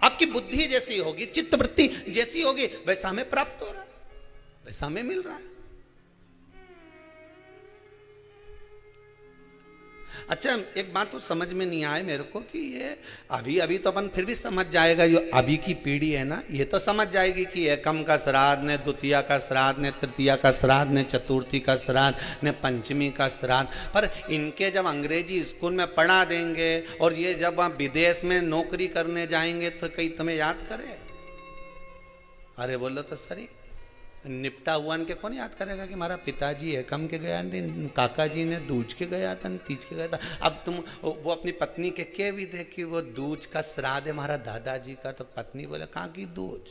आपकी बुद्धि जैसी होगी, चित्तवृत्ति जैसी होगी, वैसा हमें प्राप्त हो रहा है, वैसा हमें मिल रहा है। अच्छा, एक बात तो समझ में नहीं आए मेरे को कि ये अभी तो अपन फिर भी समझ जाएगा, जो अभी की पीढ़ी है ना, ये तो समझ जाएगी कि एकम का श्राद्ध ने, द्वितीया का श्राद्ध ने, तृतीया का श्राद्ध ने, चतुर्थी का श्राद्ध ने, पंचमी का श्राद्ध। पर इनके जब अंग्रेजी स्कूल में पढ़ा देंगे और ये जब वहाँ विदेश में नौकरी करने जाएंगे तो कहीं तुम्हें याद करे? अरे बोलो तो सही, निपटा हुआ के कौन याद करेगा कि हमारा पिताजी एकम के गया, काका जी ने दूज के गया था, तीज के गया था। अब तुम वो अपनी पत्नी के भी थे कि वो दूज का श्राद्ध है हमारा दादाजी का, तो पत्नी बोले कहाँ की दूज,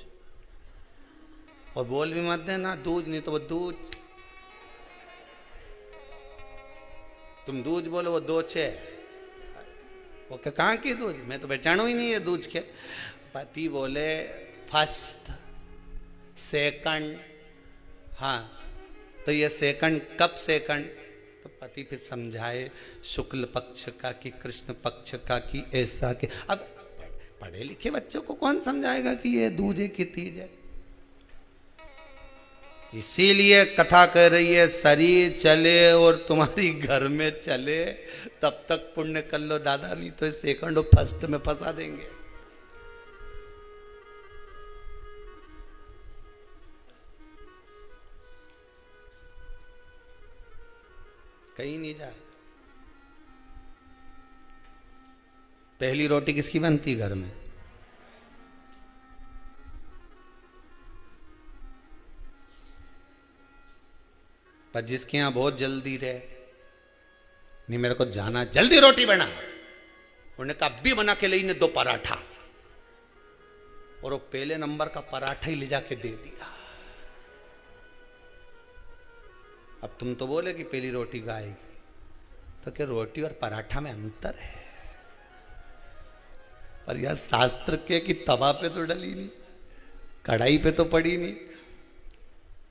और बोल भी मत देना दूज, नहीं तो वो दूज, तुम दूज बोलो वो दो छे, वो कहाँ की दूज, मैं तो पहचानू ही नहीं है दूज के। पति बोले फर्स्ट सेकंड, हाँ तो ये सेकंड कब सेकंड, तो पति फिर समझाए शुक्ल पक्ष का कि कृष्ण पक्ष का कि ऐसा के। अब पढ़े लिखे बच्चों को कौन समझाएगा कि ये दूज है कि तीज है। इसीलिए कथा कह रही है शरीर चले और तुम्हारी घर में चले तब तक पुण्य कर लो दादा, नहीं तो सेकंड और फर्स्ट में फंसा देंगे। कहीं नहीं जाए। पहली रोटी किसकी बनती घर में? पर जिसके यहां बहुत जल्दी रहे, नहीं मेरे को जाना, जल्दी रोटी बना, उन्होंने कहा अभी बना के ले 2 पराठा, और वो पहले नंबर का पराठा ही ले जाके दे दिया। अब तुम तो बोले कि पहली रोटी गाय की, तो क्या रोटी और पराठा में अंतर है? और यह शास्त्र के कि तवा पे तो डली नहीं, कढ़ाई पे तो पड़ी नहीं,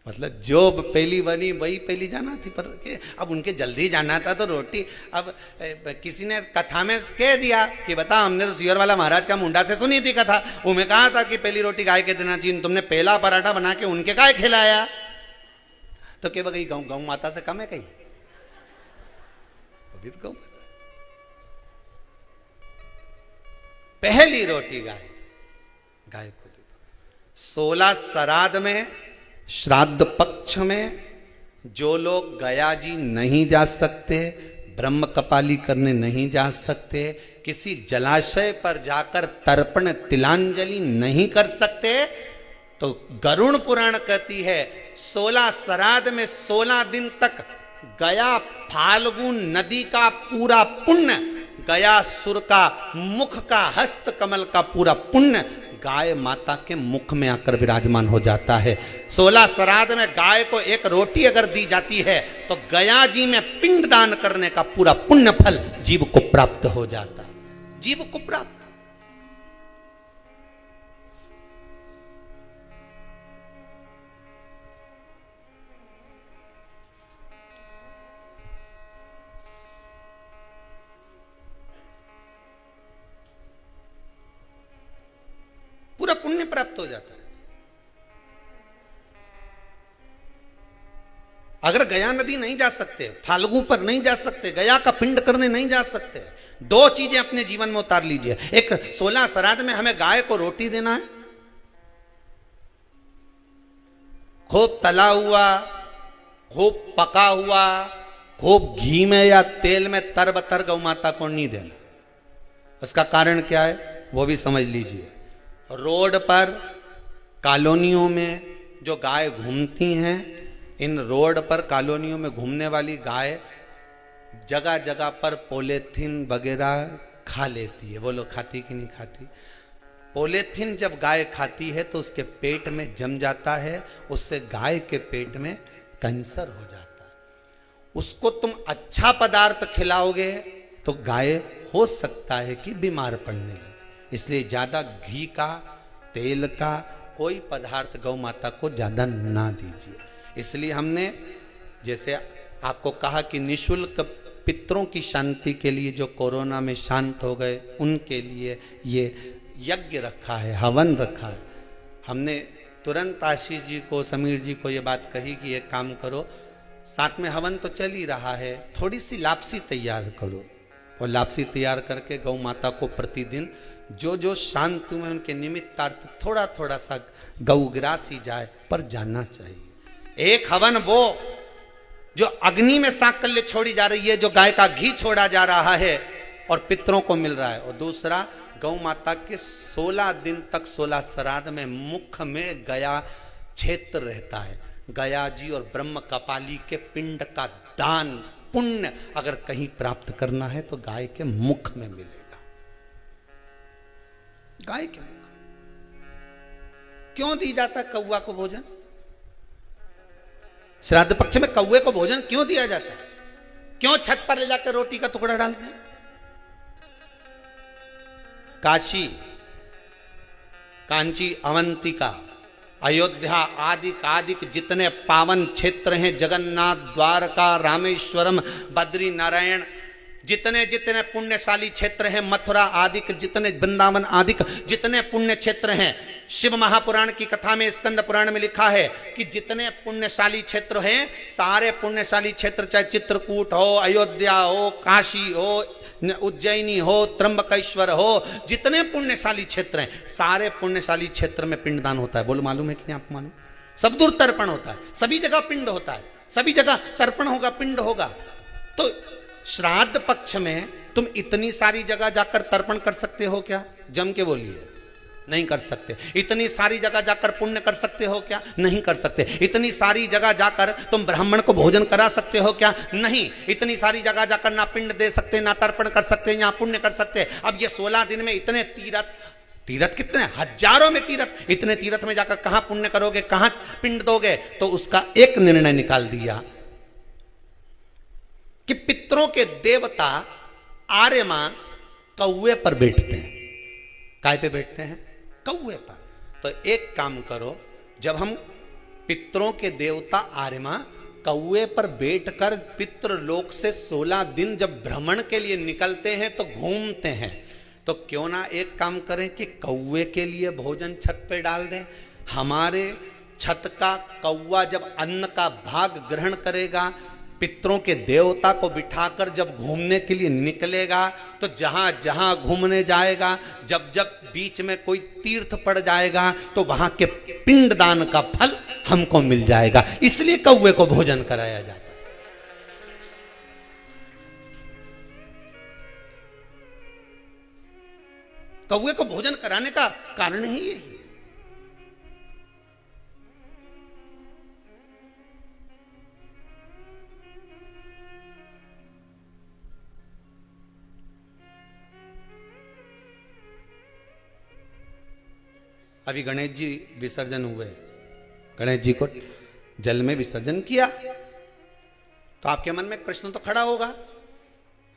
मतलब जो पहली बनी वही पहली जाना थी। पर अब उनके जल्दी जाना था तो रोटी, अब किसी ने कथा में कह दिया कि बता हमने तो सियर वाला महाराज का मुंडा से सुनी थी कथा, उन्हें कहा था कि पहली रोटी गाय के देना चाहिए, तुमने पहला पराठा बना के उनके गाय खिलाया, तो क्या कहीं गौ माता से कम है? कहीं अभी तो गौ माता। पहली रोटी गाय को दे दो। 16 श्राद्ध में, श्राद्ध पक्ष में जो लोग गया जी नहीं जा सकते, ब्रह्म कपाली करने नहीं जा सकते, किसी जलाशय पर जाकर तर्पण तिलांजलि नहीं कर सकते, तो गरुड़ पुराण कहती है 16 श्राद्ध में 16 दिन तक गया फाल्गुन नदी का पूरा पुण्य, गया सुर का मुख का हस्त कमल का पूरा पुण्य गाय माता के मुख में आकर विराजमान हो जाता है। 16 श्राद्ध में गाय को एक रोटी अगर दी जाती है तो गया जी में पिंड दान करने का पूरा पुण्य फल जीव को प्राप्त हो जाता है, जीव को प्राप्त। पूरा पुण्य प्राप्त हो जाता है। अगर गया नदी नहीं जा सकते, फाल्गु पर नहीं जा सकते, गया का पिंड करने नहीं जा सकते, 2 चीजें अपने जीवन में उतार लीजिए। एक 16 श्राद्ध में हमें गाय को रोटी देना है, खूब तला हुआ, खूब पका हुआ, खूब घी में या तेल में तरबतर गौ माता को नहीं देना। उसका कारण क्या है वो भी समझ लीजिए। रोड पर कॉलोनियों में जो गाय घूमती हैं, इन रोड पर कॉलोनियों में घूमने वाली गाय जगह जगह पर पॉलीथीन वगैरह खा लेती है। वो लोग खाती कि नहीं खाती? पॉलीथीन जब गाय खाती है तो उसके पेट में जम जाता है, उससे गाय के पेट में कैंसर हो जाता है। उसको तुम अच्छा पदार्थ खिलाओगे तो गाय हो सकता है कि बीमार पड़ने लगे। इसलिए ज्यादा घी का, तेल का कोई पदार्थ गौ माता को ज्यादा ना दीजिए। इसलिए हमने जैसे आपको कहा कि निशुल्क पितरों की शांति के लिए जो कोरोना में शांत हो गए उनके लिए ये यज्ञ रखा है, हवन रखा है। हमने तुरंत आशीष जी को, समीर जी को ये बात कही कि एक काम करो, साथ में हवन तो चल ही रहा है, थोड़ी सी लापसी तैयार करो, और लापसी तैयार करके गौ माता को प्रतिदिन जो जो शांति में उनके निमित्तार्थ थोड़ा थोड़ा सा गौग्रासी जाए पर जाना चाहिए। एक हवन वो जो अग्नि में साकल्य छोड़ी जा रही है, जो गाय का घी छोड़ा जा रहा है और पितरों को मिल रहा है, और दूसरा गौ माता के 16 दिन तक 16 श्राद्ध में मुख में गया क्षेत्र रहता है। गया जी और ब्रह्म कपाली के पिंड का दान पुण्य अगर कहीं प्राप्त करना है तो गाय के मुख में मिलेगा। गाय के मुख क्यों दी जाता है कौवा को भोजन? श्राद्ध पक्ष में कौवे को भोजन क्यों दिया जाता है? क्यों छत पर ले जाकर रोटी का टुकड़ा डालते हैं? काशी, कांची, अवंतिका, अयोध्या आदि जितने पावन क्षेत्र हैं, जगन्नाथ, द्वारका, रामेश्वरम, बद्री नारायण, जितने जितने पुण्यशाली क्षेत्र हैं, मथुरा आदि जितने, वृंदावन आदि जितने पुण्य क्षेत्र हैं, शिव महापुराण की कथा में, स्कंद पुराण में लिखा है कि जितने पुण्यशाली क्षेत्र हैं, सारे पुण्यशाली क्षेत्र, चाहे चित्रकूट हो, अयोध्या हो, काशी हो, उज्जैनी हो, त्र्यंबकेश्वर हो, जितने पुण्यशाली क्षेत्र हैं, सारे पुण्यशाली क्षेत्र में पिंडदान होता है। बोलो मालूम है कि नहीं आपको? मालूम? सब दूर तर्पण होता है, सभी जगह पिंड होता है, सभी जगह तर्पण होगा, पिंड होगा। तो श्राद्ध पक्ष में तुम इतनी सारी जगह जाकर तर्पण कर सकते हो क्या? जम के बोलिए। नहीं कर सकते। इतनी सारी जगह जाकर पुण्य कर सकते हो क्या? नहीं कर सकते। इतनी सारी जगह जाकर तुम ब्राह्मण को भोजन करा सकते हो क्या? नहीं। इतनी सारी जगह जाकर ना पिंड दे सकते, ना तर्पण कर सकते, ना पुण्य कर सकते। अब ये 16 दिन में इतने तीर्थ, तीर्थ कितने, हजारों में तीर्थ, इतने तीर्थ में जाकर कहां पुण्य करोगे, कहां पिंड दोगे? तो उसका एक निर्णय निकाल दिया कि पितरों के देवता आर्यमा कौवे पर बैठते हैं। काय पे बैठते हैं? कौवे पर। तो एक काम करो, जब हम पितरों के देवता आर्यमा कौवे पर बैठकर पितृलोक से 16 दिन जब भ्रमण के लिए निकलते हैं तो घूमते हैं, तो क्यों ना एक काम करें कि कौवे के लिए भोजन छत पे डाल दें। हमारे छत का कौवा जब अन्न का भाग ग्रहण करेगा, पितरों के देवता को बिठाकर जब घूमने के लिए निकलेगा, तो जहां जहां घूमने जाएगा, जब जब बीच में कोई तीर्थ पड़ जाएगा, तो वहां के पिंडदान का फल हमको मिल जाएगा। इसलिए कौवे को भोजन कराया जाता है। कौवे को भोजन कराने का कारण ही यही है। अभी गणेश जी विसर्जन हुए, गणेश जी को जल में विसर्जन किया, तो आपके मन में एक प्रश्न तो खड़ा होगा,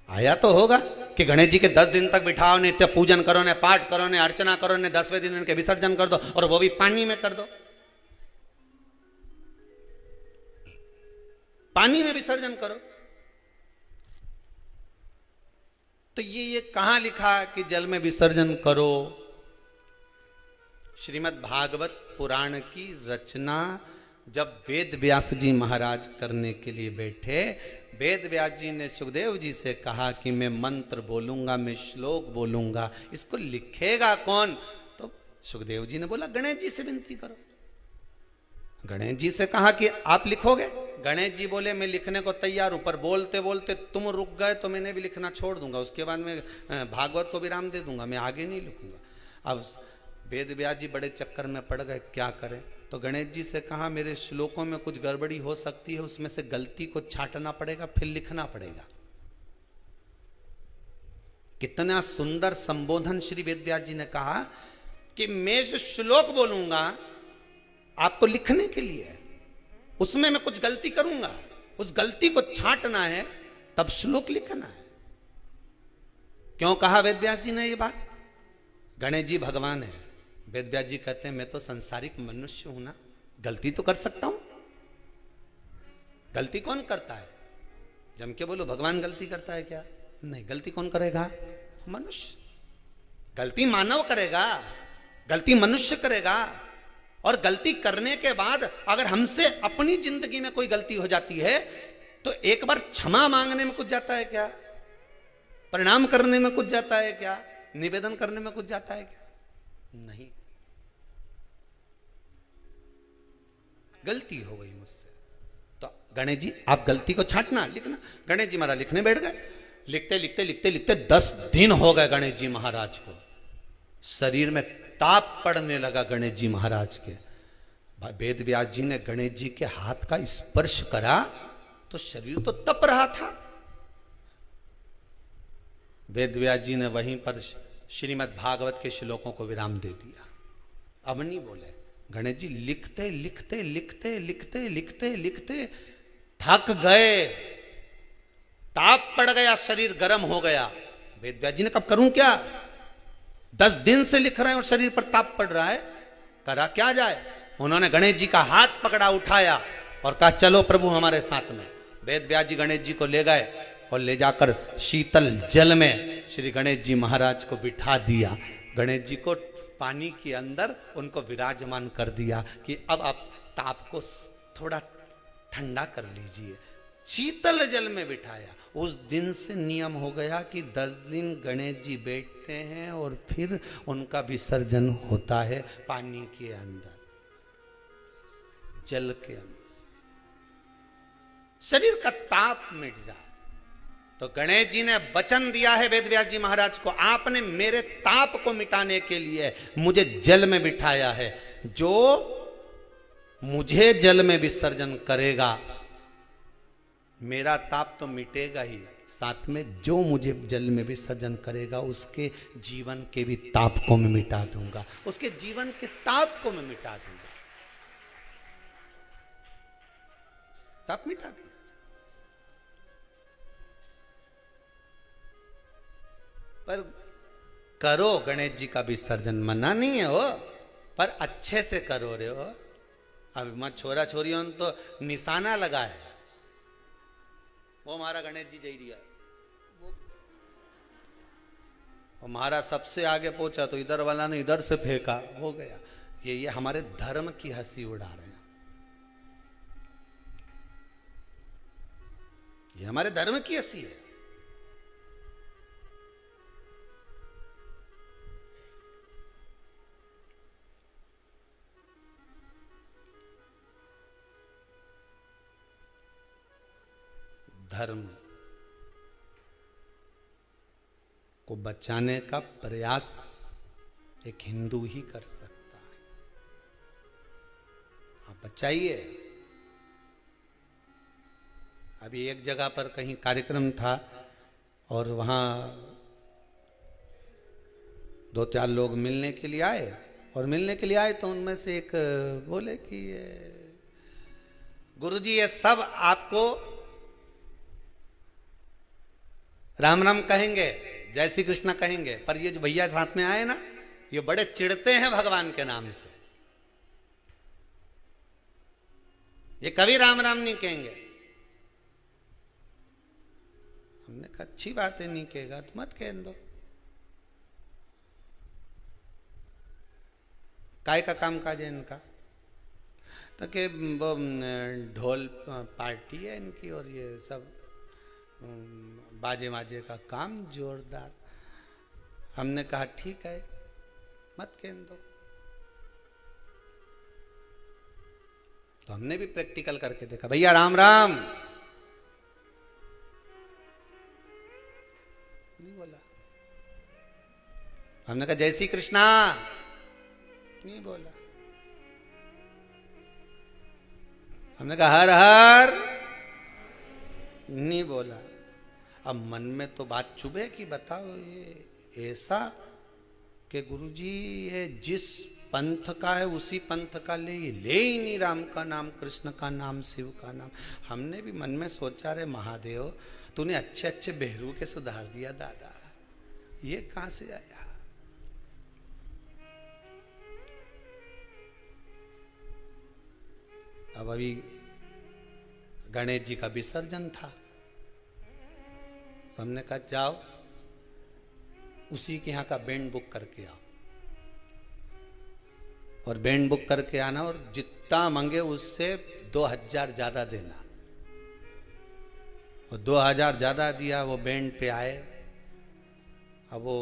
आया तो होगा कि गणेश जी के 10 दिन तक बिठाओ, नित्य पूजन करो, ने पाठ करो, ने अर्चना करो, ने 10वें दिन इनके विसर्जन कर दो, और वो भी पानी में कर दो। पानी में विसर्जन करो। तो ये कहां लिखा कि जल में विसर्जन करो? श्रीमद् भागवत पुराण की रचना जब वेद व्यास जी महाराज करने के लिए बैठे, वेद व्यास जी ने सुखदेव जी से कहा कि मैं मंत्र बोलूंगा, मैं श्लोक बोलूंगा, इसको लिखेगा कौन? तो सुखदेव जी ने बोला गणेश जी से विनती करो। गणेश जी से कहा कि आप लिखोगे? गणेश जी बोले मैं लिखने को तैयार हूं, पर बोलते बोलते तुम रुक गए तो मैंने भी लिखना छोड़ दूंगा, उसके बाद मैं भागवत को विराम दे दूंगा, मैं आगे नहीं लिखूंगा। अब वेद व्यास जी बड़े चक्कर में पड़ गए, क्या करें? तो गणेश जी से कहा मेरे श्लोकों में कुछ गड़बड़ी हो सकती है, उसमें से गलती को छांटना पड़ेगा, फिर लिखना पड़ेगा। कितना सुंदर संबोधन श्री वेद व्यास जी ने कहा कि मैं जो श्लोक बोलूंगा आपको लिखने के लिए है, उसमें मैं कुछ गलती करूंगा, उस गलती को छांटना है, तब श्लोक लिखना है। क्यों कहा वेद व्यास जी ने ये बात? गणेश जी भगवान है, वेद व्यास जी कहते हैं मैं तो संसारिक मनुष्य हूं ना, गलती तो कर सकता हूं। गलती कौन करता है? जम के बोलो, भगवान गलती करता है क्या? नहीं, गलती कौन करेगा? मनुष्य। गलती मानव करेगा, गलती मनुष्य करेगा। और गलती करने के बाद अगर हमसे अपनी जिंदगी में कोई गलती हो जाती है, तो एक बार क्षमा मांगने में कुछ जाता है क्या? प्रणाम करने में कुछ जाता है क्या? निवेदन करने में कुछ जाता है क्या? नहीं। गलती हो गई मुझसे, तो गणेश जी आप गलती को छांटना, लिखना। गणेश जी महाराज लिखने बैठ गए। लिखते लिखते लिखते लिखते 10 दिन हो गए गणेश जी महाराज को। शरीर में ताप पड़ने लगा गणेश जी महाराज के। वेद व्यास जी ने गणेश जी के हाथ का स्पर्श करा तो शरीर तो तप रहा था। वेद व्यास जी ने वहीं पर श्रीमद् भागवत के श्लोकों को विराम दे दिया। अब नहीं बोले। गणेश जी लिखते लिखते लिखते लिखते लिखते लिखते थक गए, ताप पड़ गया, शरीर गर्म हो गया। वेद व्यास जी ने कब करूं क्या, 10 दिन से लिख रहे हैं और शरीर पर ताप पड़ रहा है, करा क्या जाए। उन्होंने गणेश जी का हाथ पकड़ा, उठाया और कहा चलो प्रभु हमारे साथ में। वेद व्यास जी गणेश जी को ले गए और ले जाकर शीतल जल में श्री गणेश जी महाराज को बिठा दिया। गणेश जी को पानी के अंदर उनको विराजमान कर दिया कि अब आप ताप को थोड़ा ठंडा कर लीजिए। शीतल जल में बिठाया। उस दिन से नियम हो गया कि 10 दिन गणेश जी बैठते हैं और फिर उनका विसर्जन होता है पानी के अंदर, जल के अंदर। शरीर का ताप मिट जाए तो गणेश जी ने वचन दिया है वेदव्यास जी महाराज को, आपने मेरे ताप को मिटाने के लिए मुझे जल में बिठाया है। जो मुझे जल में विसर्जन करेगा मेरा ताप तो मिटेगा ही, साथ में जो मुझे जल में विसर्जन करेगा उसके जीवन के भी ताप को मैं मिटा दूंगा, उसके जीवन के ताप को मैं मिटा दूंगा। ताप मिटा दिया। पर करो गणेश जी का विसर्जन, मना नहीं है हो, पर अच्छे से करो रे हो। अब मत छोरा छोरियों तो निशाना लगा है, वो हमारा गणेश जी जई रिया, वो हमारा सबसे आगे पहुंचा तो इधर वाला ने इधर से फेंका, हो गया। ये हमारे धर्म की हंसी उड़ा रहे हैं, ये हमारे धर्म की हंसी है। धर्म को बचाने का प्रयास एक हिंदू ही कर सकता है। आप बचाइए। अभी एक जगह पर कहीं कार्यक्रम था और वहां 2-4 लोग मिलने के लिए आए, और मिलने के लिए आए तो उनमें से एक बोले कि गुरुजी ये सब आपको राम राम कहेंगे, जय श्री कृष्ण कहेंगे, पर ये जो भैया साथ में आए ना, ये बड़े चिढ़ते हैं भगवान के नाम से, ये कभी राम राम नहीं कहेंगे। हमने कहा अच्छी बात है, नहीं कहेगा तो मत कह दो, काय का काम काज है इनका। तो कि वो ढोल पार्टी है इनकी और ये सब बाजे माजे का काम जोरदार। हमने कहा ठीक है मत कह दो। तो हमने भी प्रैक्टिकल करके देखा, भैया राम राम, नहीं बोला। हमने कहा जय श्री कृष्णा, नहीं बोला। हमने कहा हर हर, नहीं बोला। अब मन में तो बात चुभे कि बताओ ये ऐसा कि गुरुजी ये जिस पंथ का है उसी पंथ का ले ही नहीं, राम का नाम, कृष्ण का नाम, शिव का नाम। हमने भी मन में सोचा रे महादेव तूने अच्छे अच्छे बहरू के सुधार दिया दादा, ये कहां से आया। अब अभी गणेश जी का विसर्जन था, तो हमने कहा जाओ उसी के यहाँ का बैंड बुक करके आओ, और बैंड बुक करके आना, और जितना मांगे उससे 2000 ज्यादा देना। और 2000 ज्यादा दिया, वो बैंड पे आए। अब वो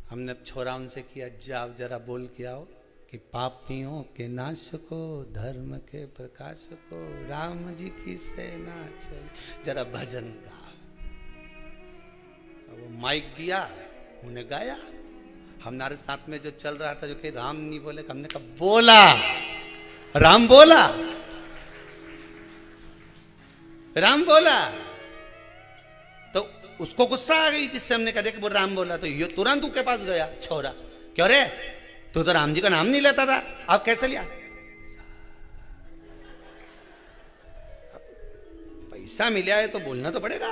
हमने छोरा उनसे किया जाओ जरा बोल के आओ कि पापियों के नाश को, धर्म के प्रकाश को, राम जी की सेना चली, जरा भजन गा। वो माइक दिया, उन्हें गाया। हमारे साथ में जो चल रहा था जो कि राम नहीं बोले, हमने कहा बोला, राम बोला, राम बोला। तो उसको गुस्सा आ गई, जिससे हमने कहा कि वो राम बोला। तो ये तुरंत उसके पास गया छोरा, क्यों रे तू तो राम जी का नाम नहीं लेता था, अब कैसे लिया। पैसा मिला है तो बोलना तो पड़ेगा।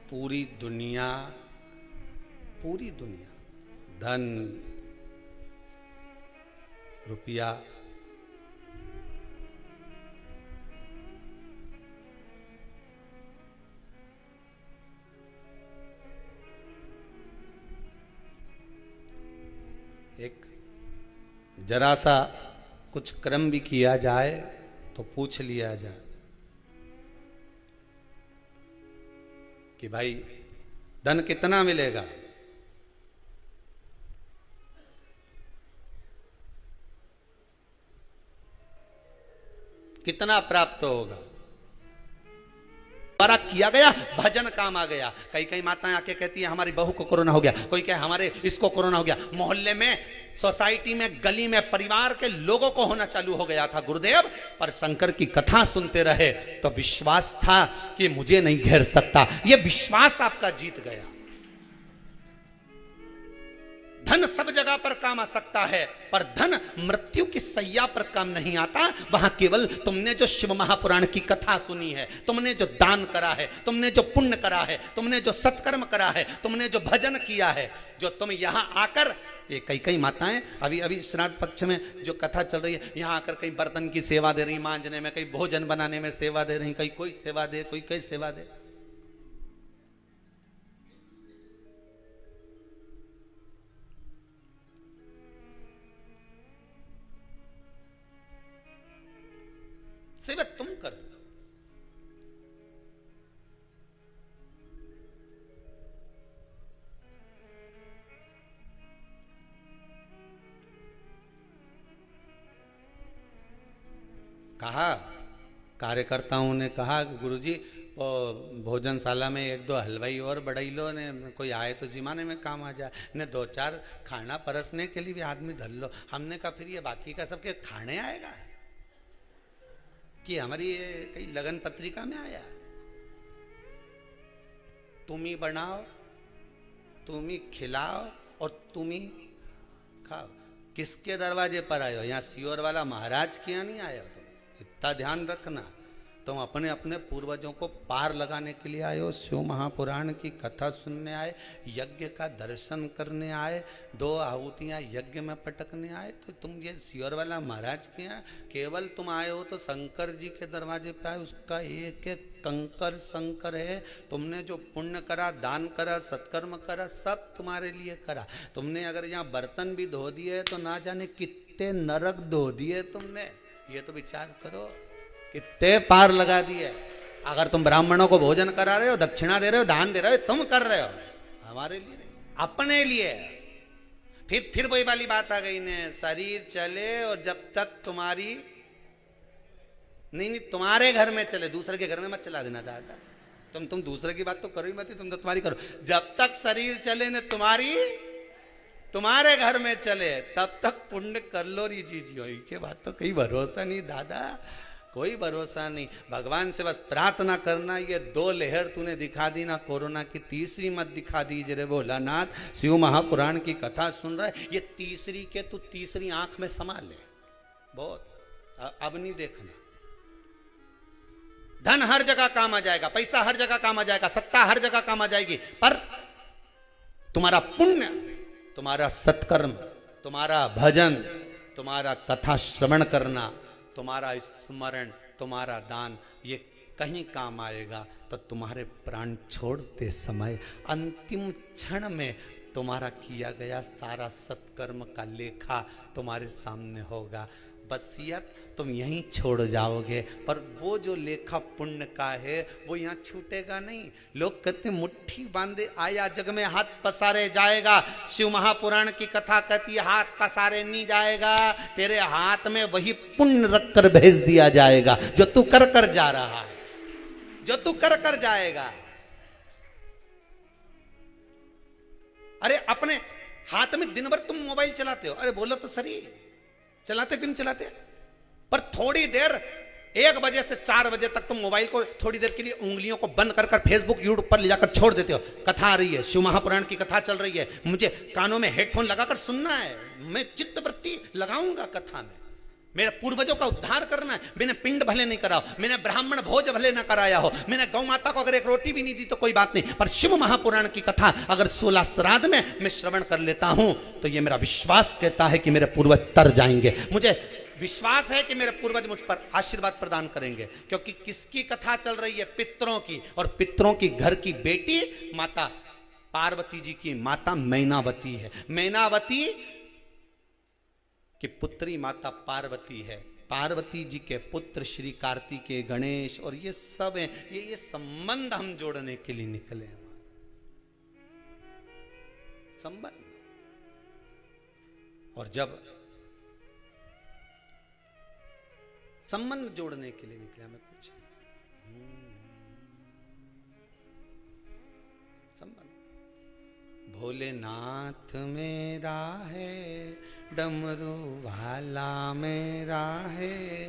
पूरी दुनिया धन रुपया एक जरा सा कुछ कर्म भी किया जाए तो पूछ लिया जाए कि भाई धन कितना मिलेगा, कितना प्राप्त होगा, द्वारा किया गया भजन काम आ गया। कई कई माताएं आके कहती है हमारी बहू को कोरोना हो गया, कोई कहे हमारे इसको कोरोना हो गया, मोहल्ले में, सोसाइटी में, गली में, परिवार के लोगों को होना चालू हो गया था गुरुदेव। पर शंकर की कथा सुनते रहे तो विश्वास था कि मुझे नहीं घेर सकता। यह विश्वास आपका जीत गया। धन सब जगह पर काम आ सकता है, पर धन मृत्यु की सैया पर काम नहीं आता। वहां केवल तुमने जो शिव महापुराण की कथा सुनी है, तुमने जो दान करा है, तुमने जो पुण्य करा है, तुमने जो सत्कर्म करा है, तुमने जो भजन किया है, जो तुम यहां आकर, ये कई कई माताएं अभी श्राद्ध पक्ष में जो कथा चल रही है, यहां आकर कई बर्तन की सेवा दे रही, मांजने में, कई भोजन बनाने में सेवा दे रही, कई कोई सेवा दे, कोई कई सेवा दे। सेवा तुम कर रहे हो। कहा कार्यकर्ताओं ने कहा गुरुजी भोजनशाला में एक दो हलवाई और बढ़ाई लो ने, कोई आए तो जिमाने में काम आ जाए, ने दो चार खाना परसने के लिए भी आदमी धर लो। हमने कहा फिर ये बाकी का सबके खाने आएगा कि हमारी ये कई लगन पत्रिका में आया? तुम ही बनाओ, तुम ही खिलाओ और तुम ही खाओ। किसके दरवाजे पर आए हो? यहाँ सियोर वाला महाराज के यहाँ नहीं आए हो तुम, इतना ध्यान रखना। तुम अपने अपने पूर्वजों को पार लगाने के लिए आए हो, शिव महापुराण की कथा सुनने आए, यज्ञ का दर्शन करने आए, दो आहुतियां यज्ञ में पटकने आए। तो तुम ये सियोर वाला महाराज के यहाँ केवल तुम आए हो तो शंकर जी के दरवाजे पे आए, उसका एक एक कंकर शंकर है। तुमने जो पुण्य करा, दान करा, सत्कर्म करा, सब तुम्हारे लिए करा। तुमने अगर यहाँ बर्तन भी धो दिए तो ना जाने कितने नरक धो दिए तुमने, ये तो विचार करो, कितने पार लगा दिए। अगर तुम ब्राह्मणों को भोजन करा रहे हो, दक्षिणा दे रहे हो, दान दे रहे हो, तुम कर रहे हो हमारे लिए, अपने लिए। फिर वही वाली बात आ गई ने, शरीर चले और जब तक तुम्हारी नहीं तुम्हारे घर में चले, दूसरे के घर में मत चला देना दादा। तुम दूसरे की बात तो करो ही मत, तुम तो तुम्हारी करो। जब तक शरीर चले ने तुम्हारे घर में चले, तब तक पुण्य कर लो री जीजियो। के बात तो कहीं भरोसा नहीं दादा, कोई भरोसा नहीं। भगवान से बस प्रार्थना करना, ये दो लहर तूने दिखा दी ना कोरोना की, तीसरी मत दिखा दीजिए रे भोलानाथ। शिव महापुराण की कथा सुन रहा है, ये तीसरी के तू तीसरी आंख में समा ले, बहुत अब नहीं देखना। धन हर जगह काम आ जाएगा, पैसा हर जगह काम आ जाएगा, सत्ता हर जगह काम आ जाएगी, पर तुम्हारा पुण्य, तुम्हारा सत्कर्म, तुम्हारा भजन, तुम्हारा कथा श्रवण करना, तुम्हारा स्मरण, तुम्हारा दान, ये कहीं काम आएगा तो तुम्हारे प्राण छोड़ते समय अंतिम क्षण में तुम्हारा किया गया सारा सत्कर्म का लेखा तुम्हारे सामने होगा। वसीयत तुम यहीं छोड़ जाओगे, पर वो जो लेखा पुण्य का है वो यहाँ छूटेगा नहीं। लोग कहते मुट्ठी बांधे आया जग में हाथ पसारे जाएगा। शिव महापुराण की कथा कहती है हाथ पसारे नहीं जाएगा, तेरे हाथ में वही पुण्य रख कर भेज दिया जाएगा जो तू कर कर जा रहा है, जो तू कर कर जाएगा। अरे अपने हाथ में दिन भर तुम मोबाइल चलाते हो, अरे बोलो तो सही, चलाते क्यों नहीं चलाते? पर थोड़ी देर 1 बजे से 4 बजे तक तुम मोबाइल को थोड़ी देर के लिए उंगलियों को बंद कर फेसबुक यूट्यूब पर ले जाकर छोड़ देते हो। कथा आ रही है, शिव महापुराण की कथा चल रही है, मुझे कानों में हेडफोन लगाकर सुनना है, मैं चित्तवृत्ति लगाऊंगा कथा में, मेरे पूर्वजों का उद्धार करना है। मैंने पिंड भले नहीं करा हो, मैंने ब्राह्मण भोज भले ना कराया हो, मैंने गौ माता को अगर एक रोटी भी नहीं दी तो कोई बात नहीं, पर शिव महापुराण की कथा अगर 16 श्राद्ध में मैं श्रवण कर लेता हूं तो ये मेरा विश्वास कहता है कि मेरे पूर्वज तर जाएंगे। मुझे विश्वास है कि मेरे पूर्वज मुझ पर आशीर्वाद प्रदान करेंगे, क्योंकि किसकी कथा चल रही है? पितरों की। और पितरों की घर की बेटी माता पार्वती जी की माता मैनावती है। मैनावती की पुत्री माता पार्वती है। पार्वती जी के पुत्र श्री कार्तिकेय गणेश और ये सब हैं, ये संबंध हम जोड़ने के लिए निकले हैं। संबंध। और जब संबंध जोड़ने के लिए निकले हमें कुछ संबंध। भोलेनाथ मेरा है, डमरू वाला मेरा है,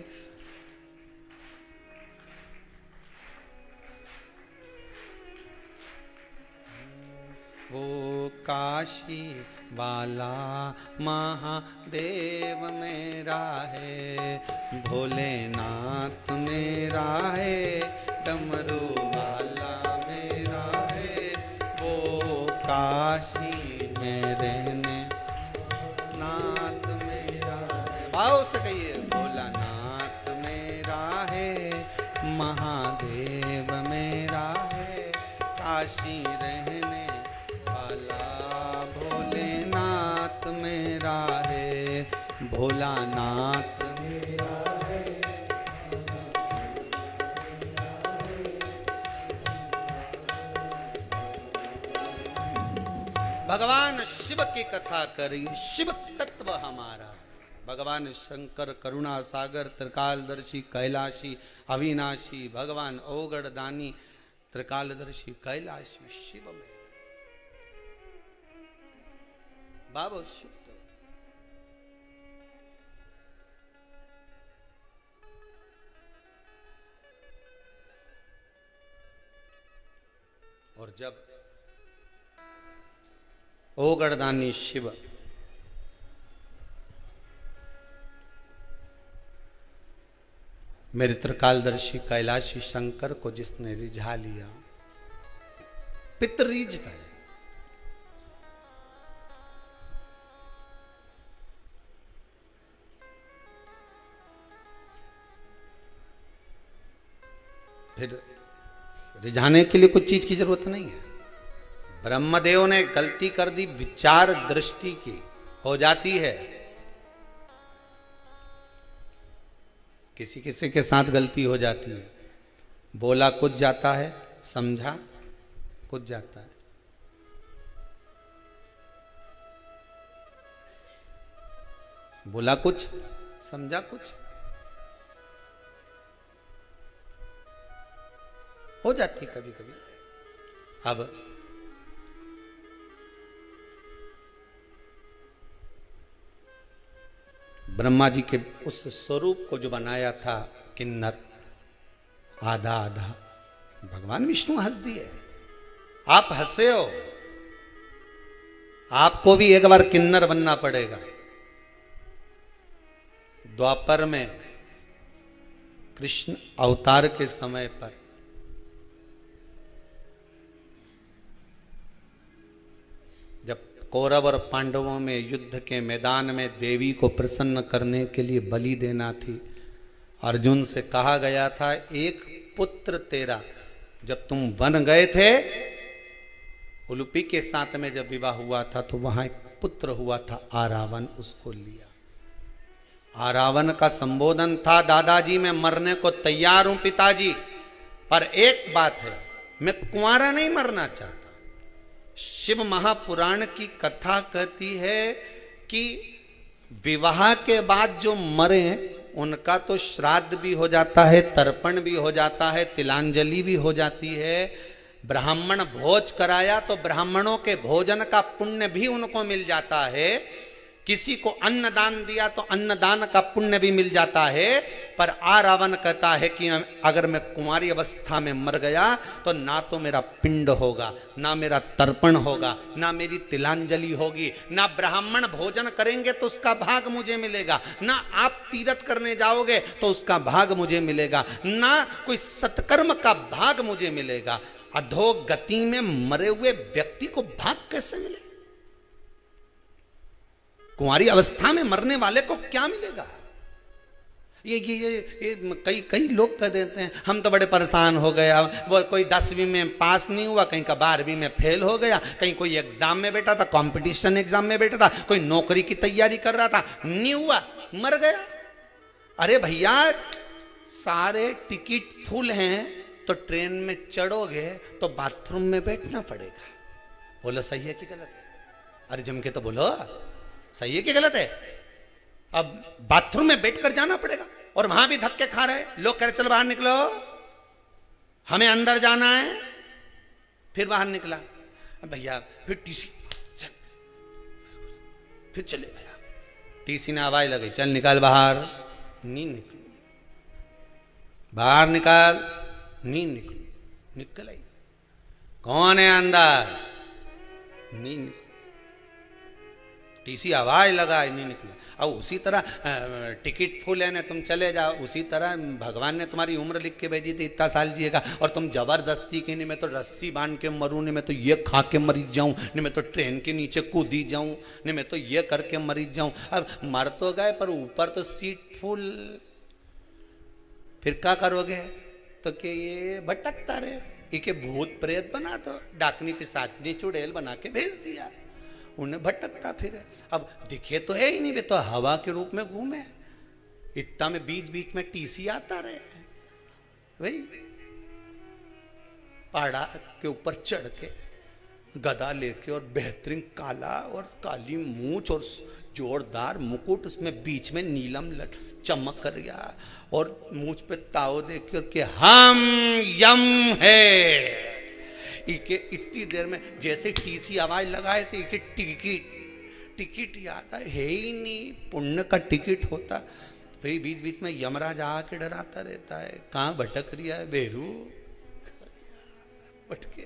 वो काशी वाला महादेव मेरा है। भोलेनाथ मेरा है, डमरू वाला मेरा है, वो काशी में रहने नाथ मेरा है। भाव से कहिए, भोलानाथ मेरा है, महादेव मेरा है, काशी रहने भोलेनाथ मेरा है, भोलानाथ मेरा है। भगवान शिव की कथा करिए, शिव तत्व हमारा। भगवान शंकर करुणा सागर, त्रिकालदर्शी कैलाशी अविनाशी, भगवान ओगड़ दानी त्रिकालदर्शी कैलाशी शिव में बाबा शुद्ध। और जब ओगड़दानी शिव मेरे त्रिकालदर्शी कैलाशी शंकर को जिसने रिझा लिया, पितरीज गए। फिर रिझाने के लिए कुछ चीज की जरूरत नहीं है। ब्रह्मदेव ने गलती कर दी, विचार दृष्टि की हो जाती है। किसी किसी के साथ गलती हो जाती है, बोला कुछ जाता है, समझा कुछ जाता है। बोला कुछ, समझा कुछ, हो जाती कभी कभी। अब ब्रह्मा जी के उस स्वरूप को जो बनाया था किन्नर, आधा आधा, भगवान विष्णु हंस दिए। आप हंसे हो, आपको भी एक बार किन्नर बनना पड़ेगा। द्वापर में कृष्ण अवतार के समय पर कौरव और पांडवों में युद्ध के मैदान में देवी को प्रसन्न करने के लिए बलि देना थी, अर्जुन से कहा गया था एक पुत्र तेरा, जब तुम वन गए थे उलूपी के साथ में जब विवाह हुआ था तो वहां एक पुत्र हुआ था आरावन, उसको लिया। आरावन का संबोधन था, दादाजी मैं मरने को तैयार हूं पिताजी, पर एक बात है, मैं कुंवारा नहीं मरना चाहता। शिव महापुराण की कथा कहती है कि विवाह के बाद जो मरे उनका तो श्राद्ध भी हो जाता है, तर्पण भी हो जाता है, तिलांजलि भी हो जाती है। ब्राह्मण भोज कराया तो ब्राह्मणों के भोजन का पुण्य भी उनको मिल जाता है। किसी को अन्नदान दिया तो अन्नदान का पुण्य भी मिल जाता है। पर रावण कहता है कि अगर मैं कुंवारी अवस्था में मर गया तो ना तो मेरा पिंड होगा, ना मेरा तर्पण होगा, ना मेरी तिलांजलि होगी, ना ब्राह्मण भोजन करेंगे तो उसका भाग मुझे मिलेगा, ना आप तीर्थ करने जाओगे तो उसका भाग मुझे मिलेगा, ना कोई सत्कर्म का भाग मुझे मिलेगा। अधोगति में मरे हुए व्यक्ति को भाग कैसे मिले? कुंवारी अवस्था में मरने वाले को क्या मिलेगा? ये कई लोग कह देते हैं हम तो बड़े परेशान हो गए, वो कोई 10वीं में पास नहीं हुआ, कहीं का 12वीं में फेल हो गया, कहीं कोई एग्जाम में बैठा था, कंपटीशन एग्जाम में बैठा था, कोई नौकरी की तैयारी कर रहा था, नहीं हुआ, मर गया। अरे भैया सारे टिकट फुल हैं तो ट्रेन में चढ़ोगे तो बाथरूम में बैठना पड़ेगा। बोलो सही है कि गलत है? अरे जम के तो बोलो सही है कि गलत है? अब बाथरूम में बैठकर जाना पड़ेगा और वहां भी धक्के खा रहे, लोग कह रहे चलो बाहर निकलो, हमें अंदर जाना है। फिर बाहर निकला भैया, फिर टीसी, फिर चले गया। टीसी ने आवाज लगाई, चल निकाल बाहर। नहीं निकल, बाहर निकाल। नहीं निकल, निकल आई। कौन है अंदर? नहीं निकल। टीसी आवाज लगाए, नहीं निकला। अब उसी तरह टिकट फुल है ना, तुम चले जाओ। उसी तरह भगवान ने तुम्हारी उम्र लिख के भेजी थी, इतना साल जिएगा, और तुम जबरदस्ती की नहीं मैं तो रस्सी बांध के मरूं, नहीं मैं तो ये खा के मरी जाऊं, नहीं मैं तो ट्रेन के नीचे कूदी जाऊं, नहीं मैं तो ये करके मरी जाऊं। अब मर तो गए पर ऊपर तो सीट फुल, फिर क्या करोगे? तो कि ये भटकता रहे, इके भूत प्रेत बना दो, डाकनी पिशाचनी चुड़ैल बना के भेज दिया, उन्हें भटकता फिरे। अब दिखे तो है ही नहीं, वे तो हवा के रूप में घूमे। इतना में बीच बीच में टीसी आता रहे भाई, पहाड़ा के ऊपर चढ़ के गदा लेके और बेहतरीन काला और काली मूंछ और जोरदार मुकुट, उसमें बीच में नीलम चमक गया और मूंछ पे ताव देके के हम यम है। इके इतनी देर में जैसे टीसी आवाज लगाए थे, इके टिकट याद है ही नहीं, पुण्य का टिकट होता। फिर बीच बीच में यमराज आके डराता रहता है, कहाँ भटक रिया है बेरू, भटके